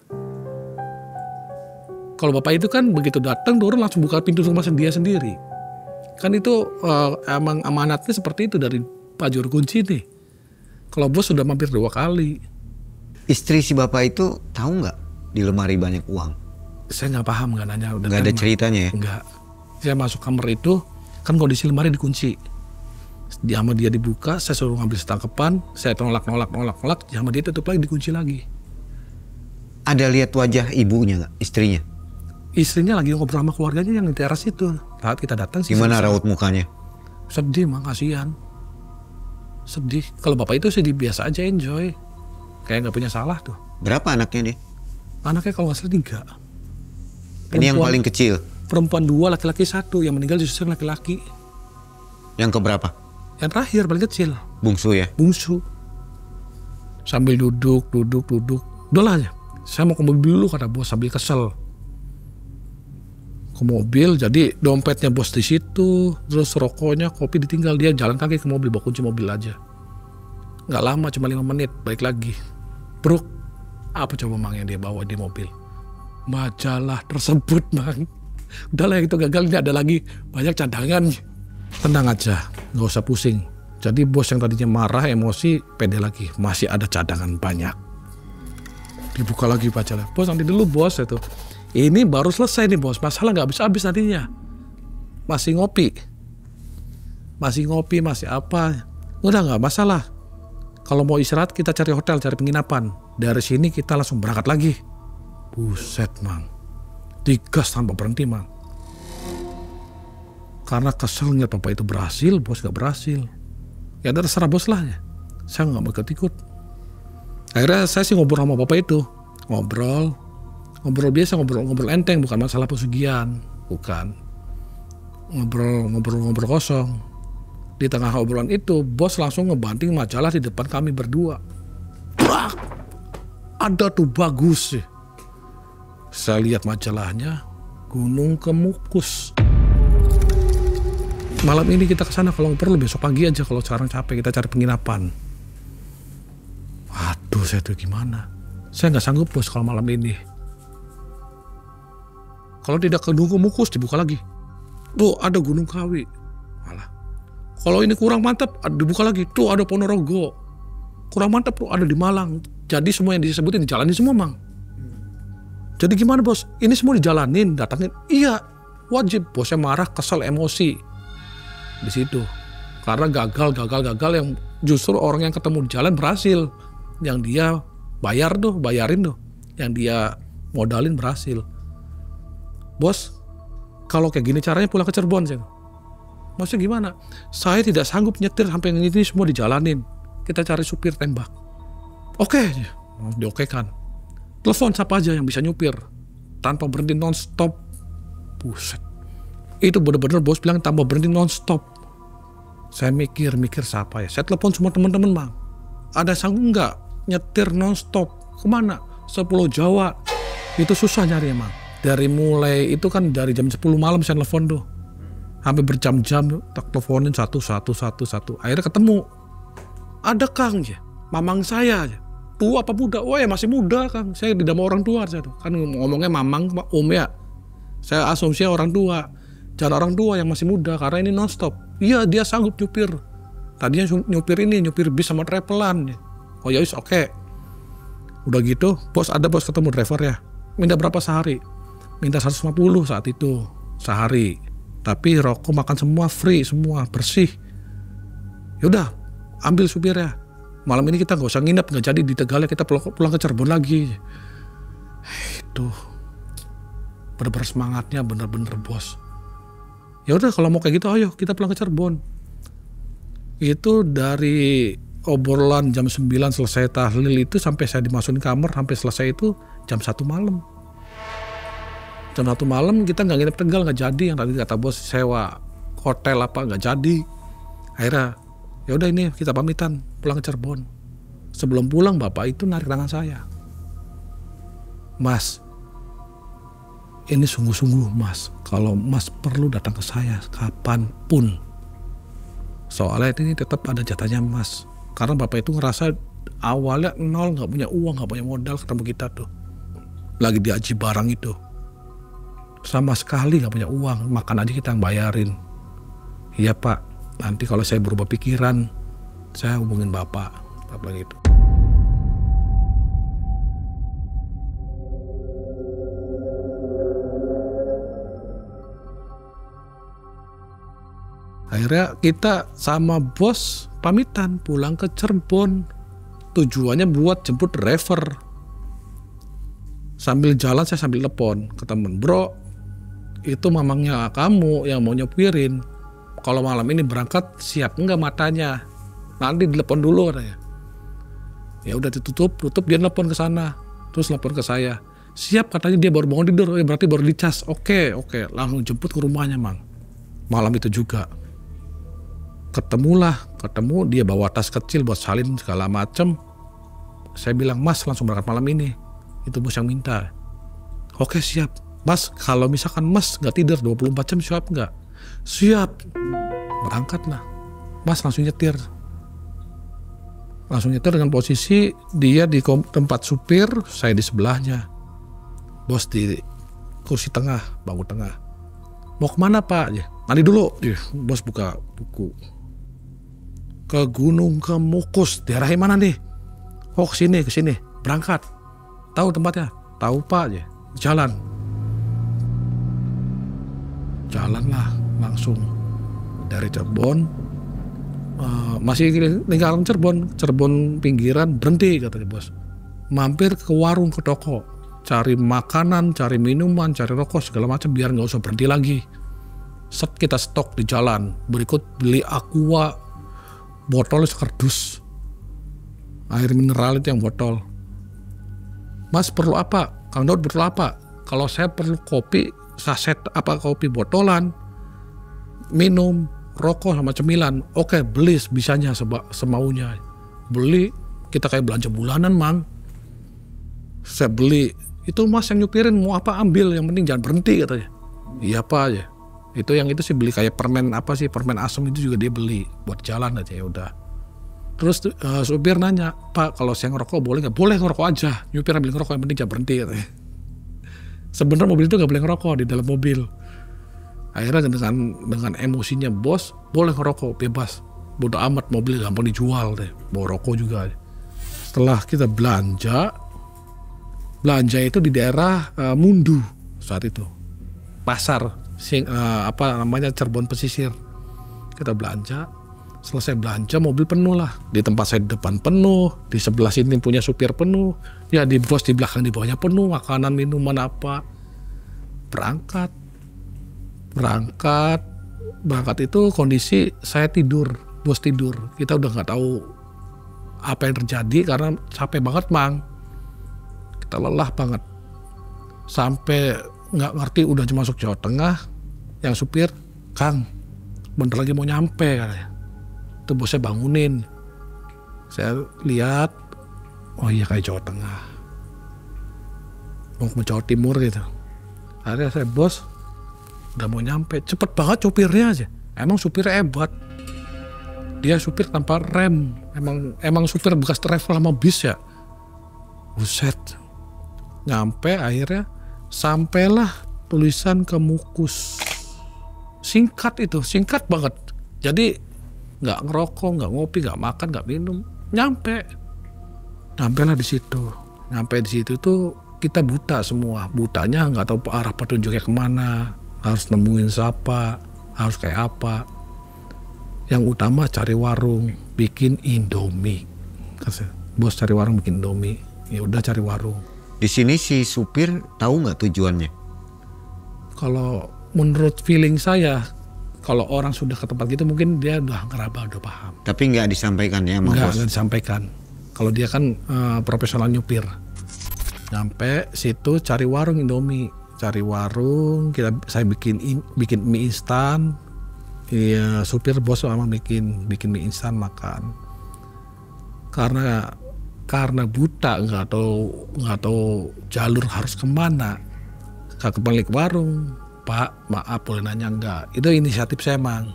Speaker 1: Kalau bapak itu kan begitu datang turun langsung buka pintu rumah dia sendiri. Kan itu emang amanatnya seperti itu dari Pak Juru Kunci nih. Kalau bos sudah mampir 2 kali.
Speaker 2: Istri si bapak itu tahu nggak di lemari banyak uang?
Speaker 1: Saya nggak paham, nggak nanya.
Speaker 2: Nggak ada ceritanya ya?
Speaker 1: Nggak. Saya masuk kamar itu kan kondisi lemari dikunci. Sama dia dibuka, saya suruh ngambil setangkepan, saya nolak, sama dia tutup lagi, dikunci lagi.
Speaker 2: Ada lihat wajah ibunya nggak, istrinya?
Speaker 1: Istrinya lagi ngobrol sama keluarganya yang di teras itu. Saat kita datang sih.
Speaker 2: Gimana raut mukanya?
Speaker 1: Sedih mah, kasihan. Sedih. Kalau bapak itu sedih biasa aja, enjoy. Kayak nggak punya salah tuh.
Speaker 2: Berapa anaknya dia?
Speaker 1: Anaknya kalau nggak salah 3.
Speaker 2: Ini yang paling kecil?
Speaker 1: Perempuan 2, laki-laki 1. Yang meninggal justru laki-laki.
Speaker 2: Yang keberapa?
Speaker 1: Yang terakhir paling kecil.
Speaker 2: Bungsu ya?
Speaker 1: Bungsu. Sambil duduk. Udah lah ya. Saya mau ke mobil dulu kata bos sambil kesel. Ke mobil, jadi dompetnya bos di situ, terus rokoknya, kopi ditinggal, dia jalan kaki ke mobil, bawa kunci mobil aja. Nggak lama, cuma 5 menit, balik lagi. Bruk, apa coba mang yang dia bawa di mobil? Majalah tersebut mang. Udahlah itu gagal, ini ada lagi banyak cadangan. Tenang aja, nggak usah pusing. Jadi bos yang tadinya marah, emosi, pede lagi. Masih ada cadangan banyak. Dibuka lagi majalah. Bos nanti dulu bos itu. Ini baru selesai nih bos, masalah nggak habis-habis nantinya. Masih ngopi, masih apa. Udah nggak masalah. Kalau mau istirahat kita cari hotel, cari penginapan. Dari sini kita langsung berangkat lagi. Buset mang. Digas tanpa berhenti mang. Karena keselnya bapak itu berhasil, bos gak berhasil. Ya terserah bos lah ya. Saya gak mau ikut-ikut. Akhirnya saya sih ngobrol sama bapak itu. Ngobrol. Ngobrol biasa, ngobrol enteng, bukan masalah pesugihan, bukan. Ngobrol kosong. Di tengah obrolan itu, bos langsung ngebanting majalah di depan kami berdua. Brak! Ada tuh bagus sih. Saya lihat majalahnya, Gunung Kemukus. Malam ini kita kesana, kalau perlu besok pagi aja, kalau sekarang capek kita cari penginapan. Aduh, saya tuh gimana? Saya nggak sanggup bos kalau malam ini. Kalau tidak ke Gunung Kemukus dibuka lagi. Tuh ada Gunung Kawi. Malah. Kalau ini kurang mantap dibuka lagi. Tuh ada Ponorogo. Kurang mantap tuh ada di Malang. Jadi semua yang disebutin dijalanin semua, Mang. Jadi gimana bos? Ini semua dijalanin, datangin. Iya, wajib. Bosnya marah, kesel, emosi. Di situ. Karena gagal yang justru orang yang ketemu di jalan berhasil. Yang dia bayarin tuh. Yang dia modalin berhasil. Bos, kalau kayak gini caranya pulang ke Cirebon sih. Maksudnya gimana? Saya tidak sanggup nyetir sampai ini semua dijalanin. Kita cari supir tembak. Oke, diokekan. Telepon siapa aja yang bisa nyupir tanpa berhenti non-stop. Buset. Itu bener-bener bos bilang tanpa berhenti non-stop. Saya mikir siapa ya. Saya telepon semua teman-teman, Bang. Ada sanggup nggak nyetir non-stop? Kemana? Sepulau Jawa. Itu susah nyari emang. Dari mulai itu kan dari jam 10 malam saya telepon tuh. Sampai berjam-jam tak teleponin satu. Akhirnya ketemu. Ada Kang ya, mamang saya ya. Tua apa muda? Oh ya masih muda Kang. Saya tidak mau orang tua saya tuh. Kan ngomongnya mamang, om ya. Saya asumsi orang tua. Jangan orang tua yang masih muda karena ini non-stop. Iya dia sanggup nyupir. Tadinya nyupir bis sama travelan. Oh ya oke. Udah gitu bos ketemu driver ya. Minta berapa sehari? Minta 150 saat itu sehari. Tapi rokok makan semua free, semua bersih. Yaudah, ambil supirnya. Malam ini kita nggak usah nginep, nggak jadi di Tegal, kita pulang ke Cirebon lagi. Itu bener-bener semangatnya, bener-bener bos. Ya udah kalau mau kayak gitu, ayo kita pulang ke Cirebon. Itu dari obrolan jam 9 selesai tahlil itu sampai saya dimasukin kamar, sampai selesai itu jam 1 malam. Jam 1 malam kita nggak nginep Tegal, nggak jadi. Yang tadi kata bos sewa hotel apa nggak jadi. Akhirnya ya udah ini kita pamitan pulang ke Cirebon. Sebelum pulang bapak itu narik tangan saya. Mas, ini sungguh-sungguh Mas. Kalau Mas perlu datang ke saya kapanpun. Soalnya ini tetap ada jatahnya Mas. Karena bapak itu ngerasa awalnya nol, nggak punya uang, nggak punya modal ketemu kita tuh. Lagi di Aji Barang itu. Sama sekali nggak punya uang, makan aja kita yang bayarin. Iya Pak, nanti kalau saya berubah pikiran, saya hubungin Bapak gitu. Akhirnya kita sama bos pamitan pulang ke Cirebon. Tujuannya buat jemput driver. Sambil jalan saya sambil telepon ke temen, bro, itu mamangnya kamu yang mau nyepirin. Kalau malam ini berangkat siap enggak matanya? Nanti ditelepon dulu katanya. Ya udah tutup dia telepon ke sana. Terus telepon ke saya. Siap katanya dia baru bangun tidur, berarti baru dicas. Oke, langsung jemput ke rumahnya, Mang. Malam itu juga. Ketemu dia bawa tas kecil buat salin segala macem. Saya bilang, Mas langsung berangkat malam ini. Itu bos yang minta. Oke siap. Mas kalau misalkan Mas gak tidur 24 jam siap gak? Siap. Berangkat lah. Mas langsung nyetir. Dengan posisi dia di tempat supir, saya di sebelahnya. Bos di kursi tengah, bangku tengah. Mau kemana Pak? Nanti dulu. Bos buka buku. Ke Gunung Kemukus. Daerah mana nih? Oh ke sini. Berangkat. Tahu tempatnya? Tahu Pak. Jalan lah langsung dari Cirebon. Masih lingkaran Cirebon pinggiran, berhenti katanya bos. Mampir ke warung, ke toko, cari makanan, cari minuman, cari rokok segala macam biar nggak usah berhenti lagi. Kita stok di jalan. Berikut beli aqua, botol sekardus, air mineral itu yang botol. Mas perlu apa? Kang Daud betul apa? Kalau saya perlu kopi saset kopi botolan, minum, rokok sama cemilan, oke beli bisanya semaunya. Beli, kita kayak belanja bulanan Mang. Saya beli, itu Mas yang nyupirin mau apa ambil, yang penting jangan berhenti katanya. Iya Pak aja. Itu yang itu sih beli kayak permen permen asem itu juga dia beli buat jalan aja, ya udah. Terus supir nanya, Pak kalau saya ngerokok boleh nggak? Boleh, ngerokok aja. Nyupir ambil ngerokok, yang penting jangan berhenti katanya. Sebenarnya mobil itu nggak boleh ngerokok di dalam mobil. Akhirnya dengan emosinya bos, boleh ngerokok bebas. Bodoh amat, mobil gampang dijual deh. Bawa rokok juga. Setelah kita belanja itu di daerah Mundu saat itu. Pasar Cirebon Pesisir. Kita belanja, selesai belanja mobil penuh lah. Di tempat saya di depan penuh, di sebelah sini punya supir penuh, ya di bos di belakang di bawahnya penuh, makanan minuman apa. Berangkat itu kondisi saya tidur, bos tidur. Kita udah nggak tahu apa yang terjadi karena capek banget Mang. Kita lelah banget. Sampai nggak ngerti udah masuk Jawa Tengah, yang supir, Kang, bentar lagi mau nyampe katanya. Itu bosnya bangunin. Saya lihat, oh iya kayak Jawa Tengah. Mau ke Jawa Timur gitu. Akhirnya saya, bos, udah mau nyampe. Cepet banget supirnya aja. Emang supirnya hebat. Dia supir tanpa rem. Emang supir bekas travel sama bis ya. Buset. Nyampe akhirnya. Sampailah tulisan Kemukus. Singkat banget. Jadi nggak ngerokok, nggak ngopi, nggak makan, nggak minum. Nyampelah di situ. Nyampe di situ tuh kita buta semua. Butanya nggak tahu arah petunjuknya kemana. Harus nemuin siapa, harus kayak apa. Yang utama cari warung, bikin Indomie. Bos cari warung bikin Indomie. Ya udah cari warung.
Speaker 2: Di sini si supir tahu nggak tujuannya?
Speaker 1: Kalau menurut feeling saya, kalau orang sudah ke tempat gitu mungkin dia udah ngeraba, udah paham.
Speaker 2: Tapi nggak disampaikan ya sama bos? Nggak
Speaker 1: disampaikan. Kalau dia kan profesional nyupir. Nyampe situ cari warung Indomie. Cari warung, saya bikin mie instan. Iya, supir bos sama bikin mie instan makan. Karena buta, nggak tahu jalur harus kemana, ke pemilik warung, Pak maaf boleh nanya enggak? Itu inisiatif saya Mang.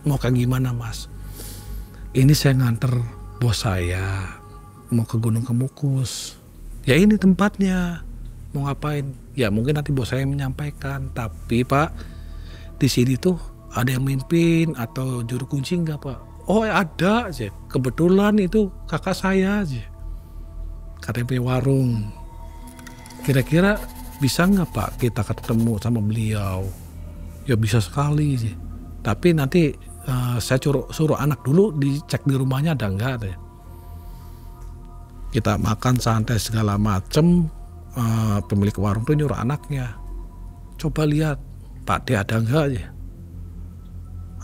Speaker 1: Mau kayak gimana Mas? Ini saya nganter bos saya mau ke Gunung Kemukus. Ya ini tempatnya. Mau ngapain? Ya mungkin nanti bos saya menyampaikan. Tapi Pak di sini tuh ada yang mimpin atau juru kunci enggak Pak? Oh ada aja, kebetulan itu kakak saya aja. Katanya punya warung. Kira-kira bisa nggak Pak kita ketemu sama beliau? Ya bisa sekali sih. Tapi nanti saya suruh anak dulu dicek di rumahnya ada nggak ya. Kita makan santai segala macem. Pemilik warung tuh nyuruh anaknya, coba lihat Pak D ada nggak ya.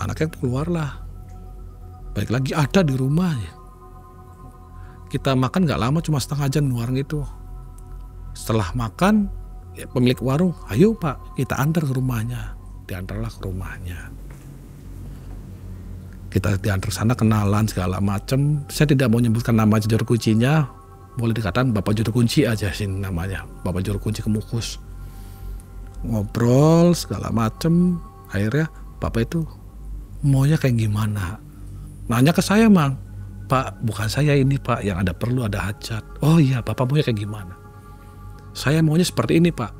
Speaker 1: Anaknya keluarlah. Baik lagi ada di rumahnya. Kita makan nggak lama, cuma setengah jam di warung itu. Setelah makan, ya pemilik warung, ayo Pak kita antar ke rumahnya. Diantarlah ke rumahnya. Kita diantar sana, kenalan segala macam. Saya tidak mau menyebutkan nama juru kuncinya. Boleh dikatakan Bapak Juru Kunci aja sih namanya. Bapak Juru Kunci Kemukus. Ngobrol segala macam. Akhirnya Bapak itu maunya kayak gimana? Nanya ke saya Mang, Pak bukan saya ini Pak, yang ada perlu ada hajat. Oh iya Bapak maunya kayak gimana? Saya maunya seperti ini Pak.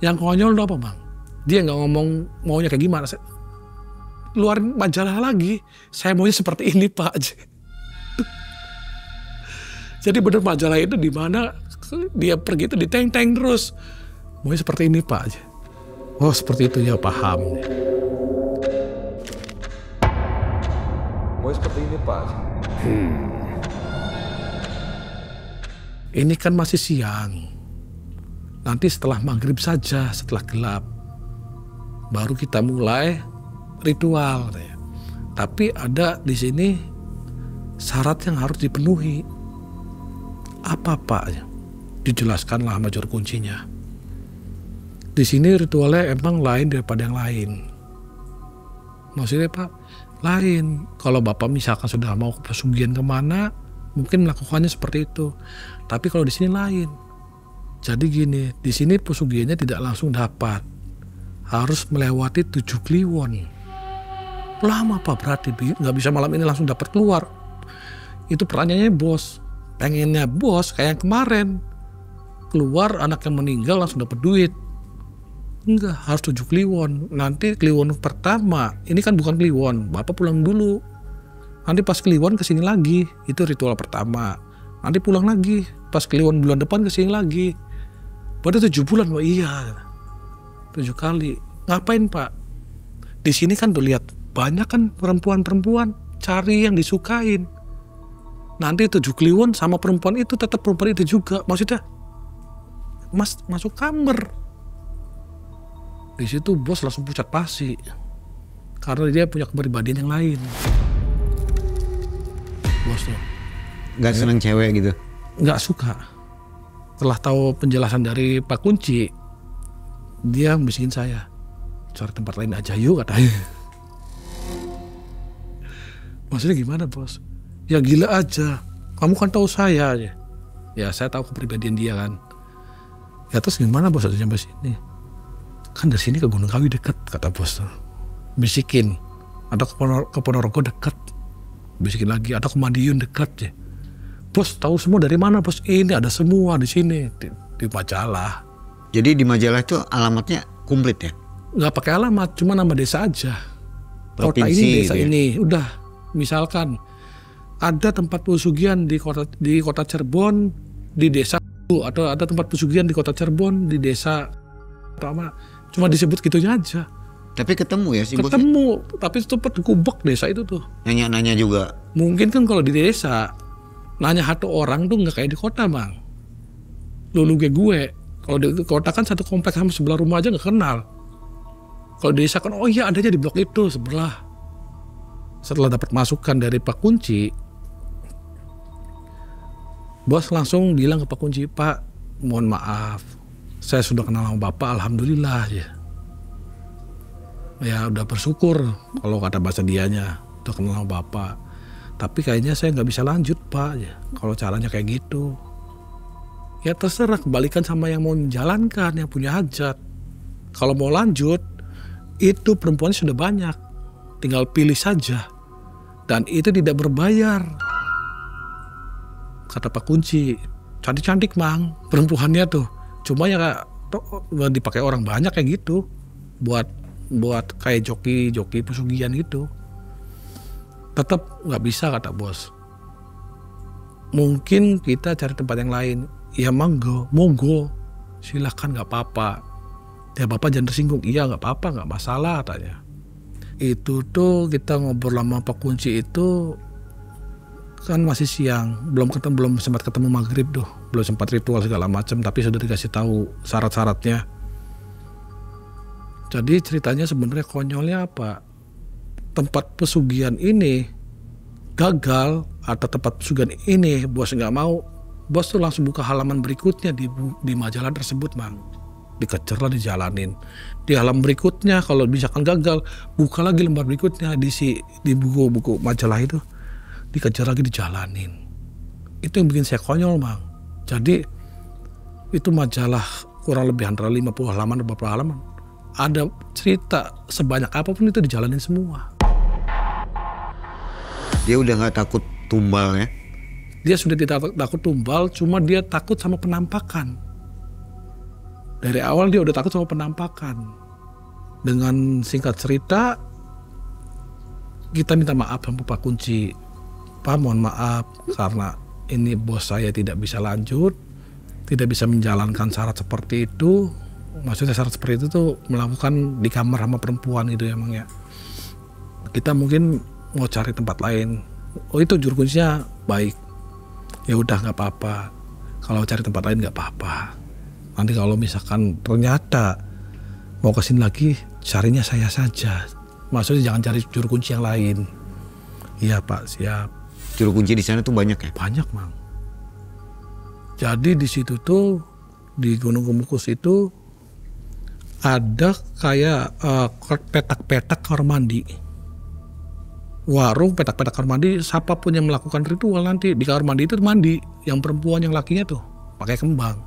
Speaker 1: Yang konyol apa Mang? Dia nggak ngomong maunya kayak gimana. Luarin majalah lagi. Saya maunya seperti ini Pak. Jadi bener majalah itu di mana dia pergi itu diteng-teng terus. Maunya seperti ini Pak. Oh seperti itu ya, paham.
Speaker 4: Maunya seperti ini Pak.
Speaker 1: Ini kan masih siang. Nanti setelah maghrib saja, setelah gelap, baru kita mulai ritual. Tapi ada di sini syarat yang harus dipenuhi. Apa Pak? dijelaskan lah sama juru kuncinya. Di sini ritualnya emang lain daripada yang lain. Maksudnya Pak, lain. Kalau Bapak misalkan sudah mau ke pesugihan kemana, mungkin melakukannya seperti itu. Tapi kalau di sini lain. Jadi gini, di sini pesugihannya tidak langsung dapat. Harus melewati 7 kliwon. Lama Pak berarti, nggak bisa malam ini langsung dapat keluar. Itu pertanyaannya bos. Pengennya bos kayak yang kemarin. Keluar anak yang meninggal langsung dapat duit. Enggak, harus 7 kliwon. Nanti kliwon pertama, ini kan bukan kliwon, Bapak pulang dulu. Nanti pas kliwon kesini lagi, itu ritual pertama. Nanti pulang lagi, pas kliwon bulan depan kesini lagi. Pada 7 bulan, Pak, iya. 7 kali. Ngapain Pak? Di sini kan tuh lihat, banyak kan perempuan-perempuan, cari yang disukain. Nanti 7 kliwon sama perempuan itu tetap perempuan itu juga. Maksudnya, Mas masuk kamar. Di situ bos langsung pucat pasi karena dia punya kepribadian yang lain. Bos tuh
Speaker 2: nggak seneng cewek gitu?
Speaker 1: Nggak suka. Setelah tahu penjelasan dari Pak Kunci, dia bisikin saya, cari tempat lain aja yuk katanya. Maksudnya gimana bos? Ya gila aja. Kamu kan tahu saya aja. Ya saya tahu kepribadian dia kan. Ya terus gimana bos ada sampai sini? Kan dari sini ke Gunung Kawi deket, kata bos. Bisikin, ada ke Ponorogo deket. Bisikin lagi, ada ke Madiun deket ya. Bos tahu semua dari mana bos? Ini ada semua di sini di majalah.
Speaker 2: Jadi di majalah itu alamatnya komplit ya?
Speaker 1: Nggak pakai alamat, cuma nama desa aja. Kota
Speaker 2: Provinsi
Speaker 1: ini, desa
Speaker 2: gitu ya?
Speaker 1: ini, udah. Misalkan ada tempat pesugihan di kota Cirebon di desa, atau ada tempat pesugihan di kota Cirebon di desa pertama. Cuma disebut gitunya aja.
Speaker 2: Tapi ketemu ya sih bos?
Speaker 1: Ketemu, tapi cepet kubek desa itu tuh.
Speaker 2: Nanya-nanya juga?
Speaker 1: Mungkin kan kalau di desa, nanya satu orang tuh nggak kayak di kota bang. Lulu gue. Kalau di kota kan satu kompleks sama sebelah rumah aja nggak kenal. Kalau di desa kan, oh iya adanya di blok itu sebelah. Setelah dapat masukan dari Pak Kunci, bos langsung bilang ke Pak Kunci, Pak, mohon maaf. Saya sudah kenal sama Bapak, alhamdulillah ya. Ya udah bersyukur kalau kata bahasa dianya, udah kenal sama Bapak. Tapi kayaknya saya nggak bisa lanjut Pak ya, kalau caranya kayak gitu. Ya terserah, kembalikan sama yang mau menjalankan, yang punya hajat. Kalau mau lanjut, itu perempuannya sudah banyak. Tinggal pilih saja. Dan itu tidak berbayar. Kata Pak Kunci, cantik-cantik mang perempuannya tuh. Cuma ya dipakai orang banyak kayak gitu, buat kayak joki pesugihan gitu. Tetap nggak bisa kata bos. Mungkin kita cari tempat yang lain. Ya monggo, silahkan nggak apa-apa. Ya Bapak jangan tersinggung. Iya nggak apa-apa, nggak masalah katanya. Itu tuh kita ngobrol sama Pak Kunci itu kan masih siang, belum sempat ketemu maghrib tuh, belum sempat ritual segala macam, tapi sudah dikasih tahu syarat-syaratnya. Jadi ceritanya sebenarnya konyolnya apa? Tempat pesugihan ini gagal atau tempat pesugihan ini bos nggak mau, bos tuh langsung buka halaman berikutnya di majalah tersebut mang. Dikejar lah, dijalanin. Di halaman berikutnya kalau misalkan gagal, buka lagi lembar berikutnya di buku-buku majalah itu. Dikejar lagi, dijalanin. Itu yang bikin saya konyol mang. Jadi itu majalah kurang lebih antara 50 halaman atau berapa halaman, ada cerita sebanyak apapun itu dijalanin semua.
Speaker 2: Dia udah nggak takut tumbal ya?
Speaker 1: Dia sudah tidak takut tumbal, cuma dia takut sama penampakan. Dari awal dia udah takut sama penampakan. Dengan singkat cerita, kita minta maaf sama Pak Kunci. Pak, mohon maaf karena ini bos saya tidak bisa lanjut, tidak bisa menjalankan syarat seperti itu. Maksudnya syarat seperti itu tuh melakukan di kamar sama perempuan itu emang ya. Kita mungkin mau cari tempat lain. Oh itu juru kuncinya baik. Ya udah nggak apa-apa. Kalau cari tempat lain nggak apa-apa. Nanti kalau misalkan ternyata mau kesini lagi, carinya saya saja. Maksudnya jangan cari juru kunci yang lain. Iya Pak, siap.
Speaker 2: Juru kunci di sana tuh banyak ya?
Speaker 1: Banyak mang. Jadi di situ tuh di Gunung Kemukus itu ada kayak petak-petak kamar mandi. Warung petak-petak kamar mandi, siapapun yang melakukan ritual nanti di kamar mandi itu mandi, yang perempuan yang lakinya tuh pakai kembang.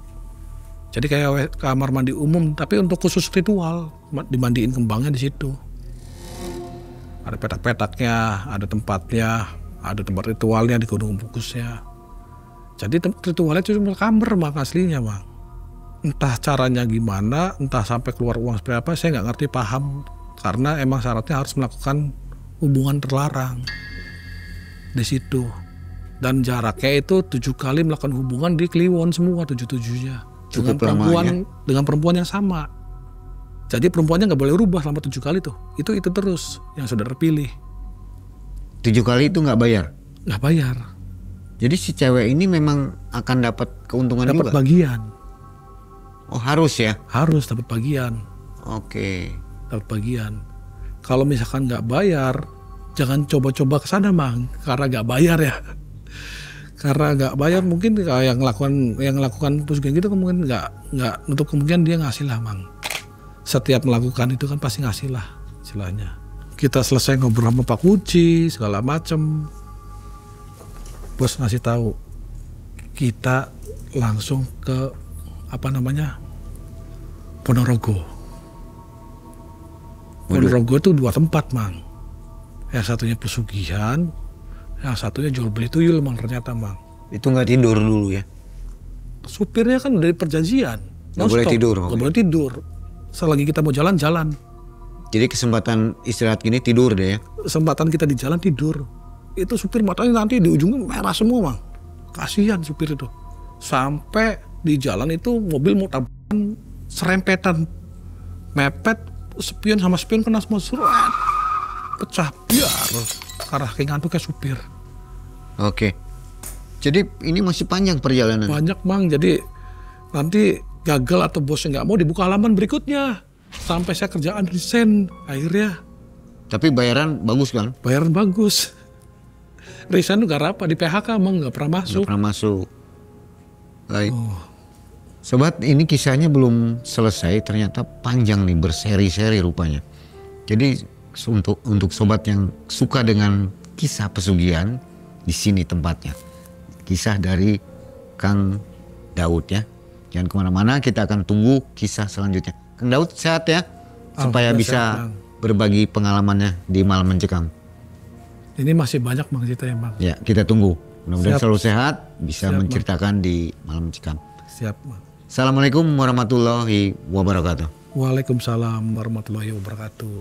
Speaker 1: Jadi kayak kamar mandi umum, tapi untuk khusus ritual dimandiin kembangnya di situ. Ada petak-petaknya, ada tempatnya, ada tempat ritualnya di Gunung Kemukusnya. Jadi ritualnya itu cuma kamar Bang aslinya Bang. Entah caranya gimana, entah sampai keluar uang seperti apa, saya nggak ngerti paham. Karena emang syaratnya harus melakukan hubungan terlarang di situ. Dan jaraknya itu 7 kali melakukan hubungan di Kliwon semua 7-7-nya. Dengan perempuan yang sama. Jadi perempuannya nggak boleh rubah selama 7 kali tuh. Itu terus yang sudah terpilih.
Speaker 2: 7 kali itu nggak bayar?
Speaker 1: Nggak bayar.
Speaker 2: Jadi si cewek ini memang akan dapat keuntungan juga?
Speaker 1: Dapat bagian.
Speaker 2: Oh harus ya?
Speaker 1: Harus dapat bagian.
Speaker 2: Oke.
Speaker 1: Dapat bagian. Kalau misalkan nggak bayar, jangan coba-coba ke sana Bang. Karena nggak bayar ya. Karena nggak bayar mungkin yang lakukan pesugihan gitu mungkin nggak untuk kemungkinan dia ngasih lah Bang. Setiap melakukan itu kan pasti ngasih lah istilahnya. Kita selesai ngobrol sama Pak Kuci segala macem. Bos ngasih tahu kita langsung ke Ponorogo. Ponorogo itu 2 tempat Mang. Yang satunya pesugihan, yang satunya jual beli tuyul Mang ternyata Mang.
Speaker 2: Itu nggak tidur dulu ya?
Speaker 1: Supirnya kan dari perjanjian.
Speaker 2: Nggak boleh tidur?
Speaker 1: Nggak boleh tidur. Selagi kita mau jalan-jalan.
Speaker 2: Jadi kesempatan istirahat gini tidur deh ya? Kesempatan
Speaker 1: kita di jalan tidur. Itu supir matanya nanti di ujungnya merah semua Bang. Kasihan supir itu. Sampai di jalan itu mobil mau tabrakan serempetan. Mepet, spion sama spion kena semua surat. Pecah biar. Karena kayak ngantuk kayak supir.
Speaker 2: Oke. Jadi ini masih panjang perjalanan?
Speaker 1: Banyak Bang. Jadi nanti gagal atau bosnya nggak mau dibuka halaman berikutnya. Sampai saya kerjaan resign akhirnya.
Speaker 2: Tapi bayaran bagus kan?
Speaker 1: Bayaran bagus. Resign gak apa di PHK emang gak pernah masuk.
Speaker 2: Gak pernah masuk. Baik. Sobat, ini kisahnya belum selesai. Ternyata panjang nih, berseri-seri rupanya. Jadi untuk sobat yang suka dengan kisah pesugihan, di sini tempatnya. Kisah dari Kang Daud ya. Jangan kemana-mana, kita akan tunggu kisah selanjutnya. Kang Daud sehat ya, supaya bisa berbagi pengalamannya di Malam Mencekam.
Speaker 1: Ini masih banyak Bang ceritanya Bang.
Speaker 2: Ya, kita tunggu. Mudah-mudahan selalu sehat, bisa menceritakan di Malam Mencekam.
Speaker 1: Siap Bang.
Speaker 2: Assalamualaikum warahmatullahi wabarakatuh.
Speaker 1: Waalaikumsalam warahmatullahi wabarakatuh.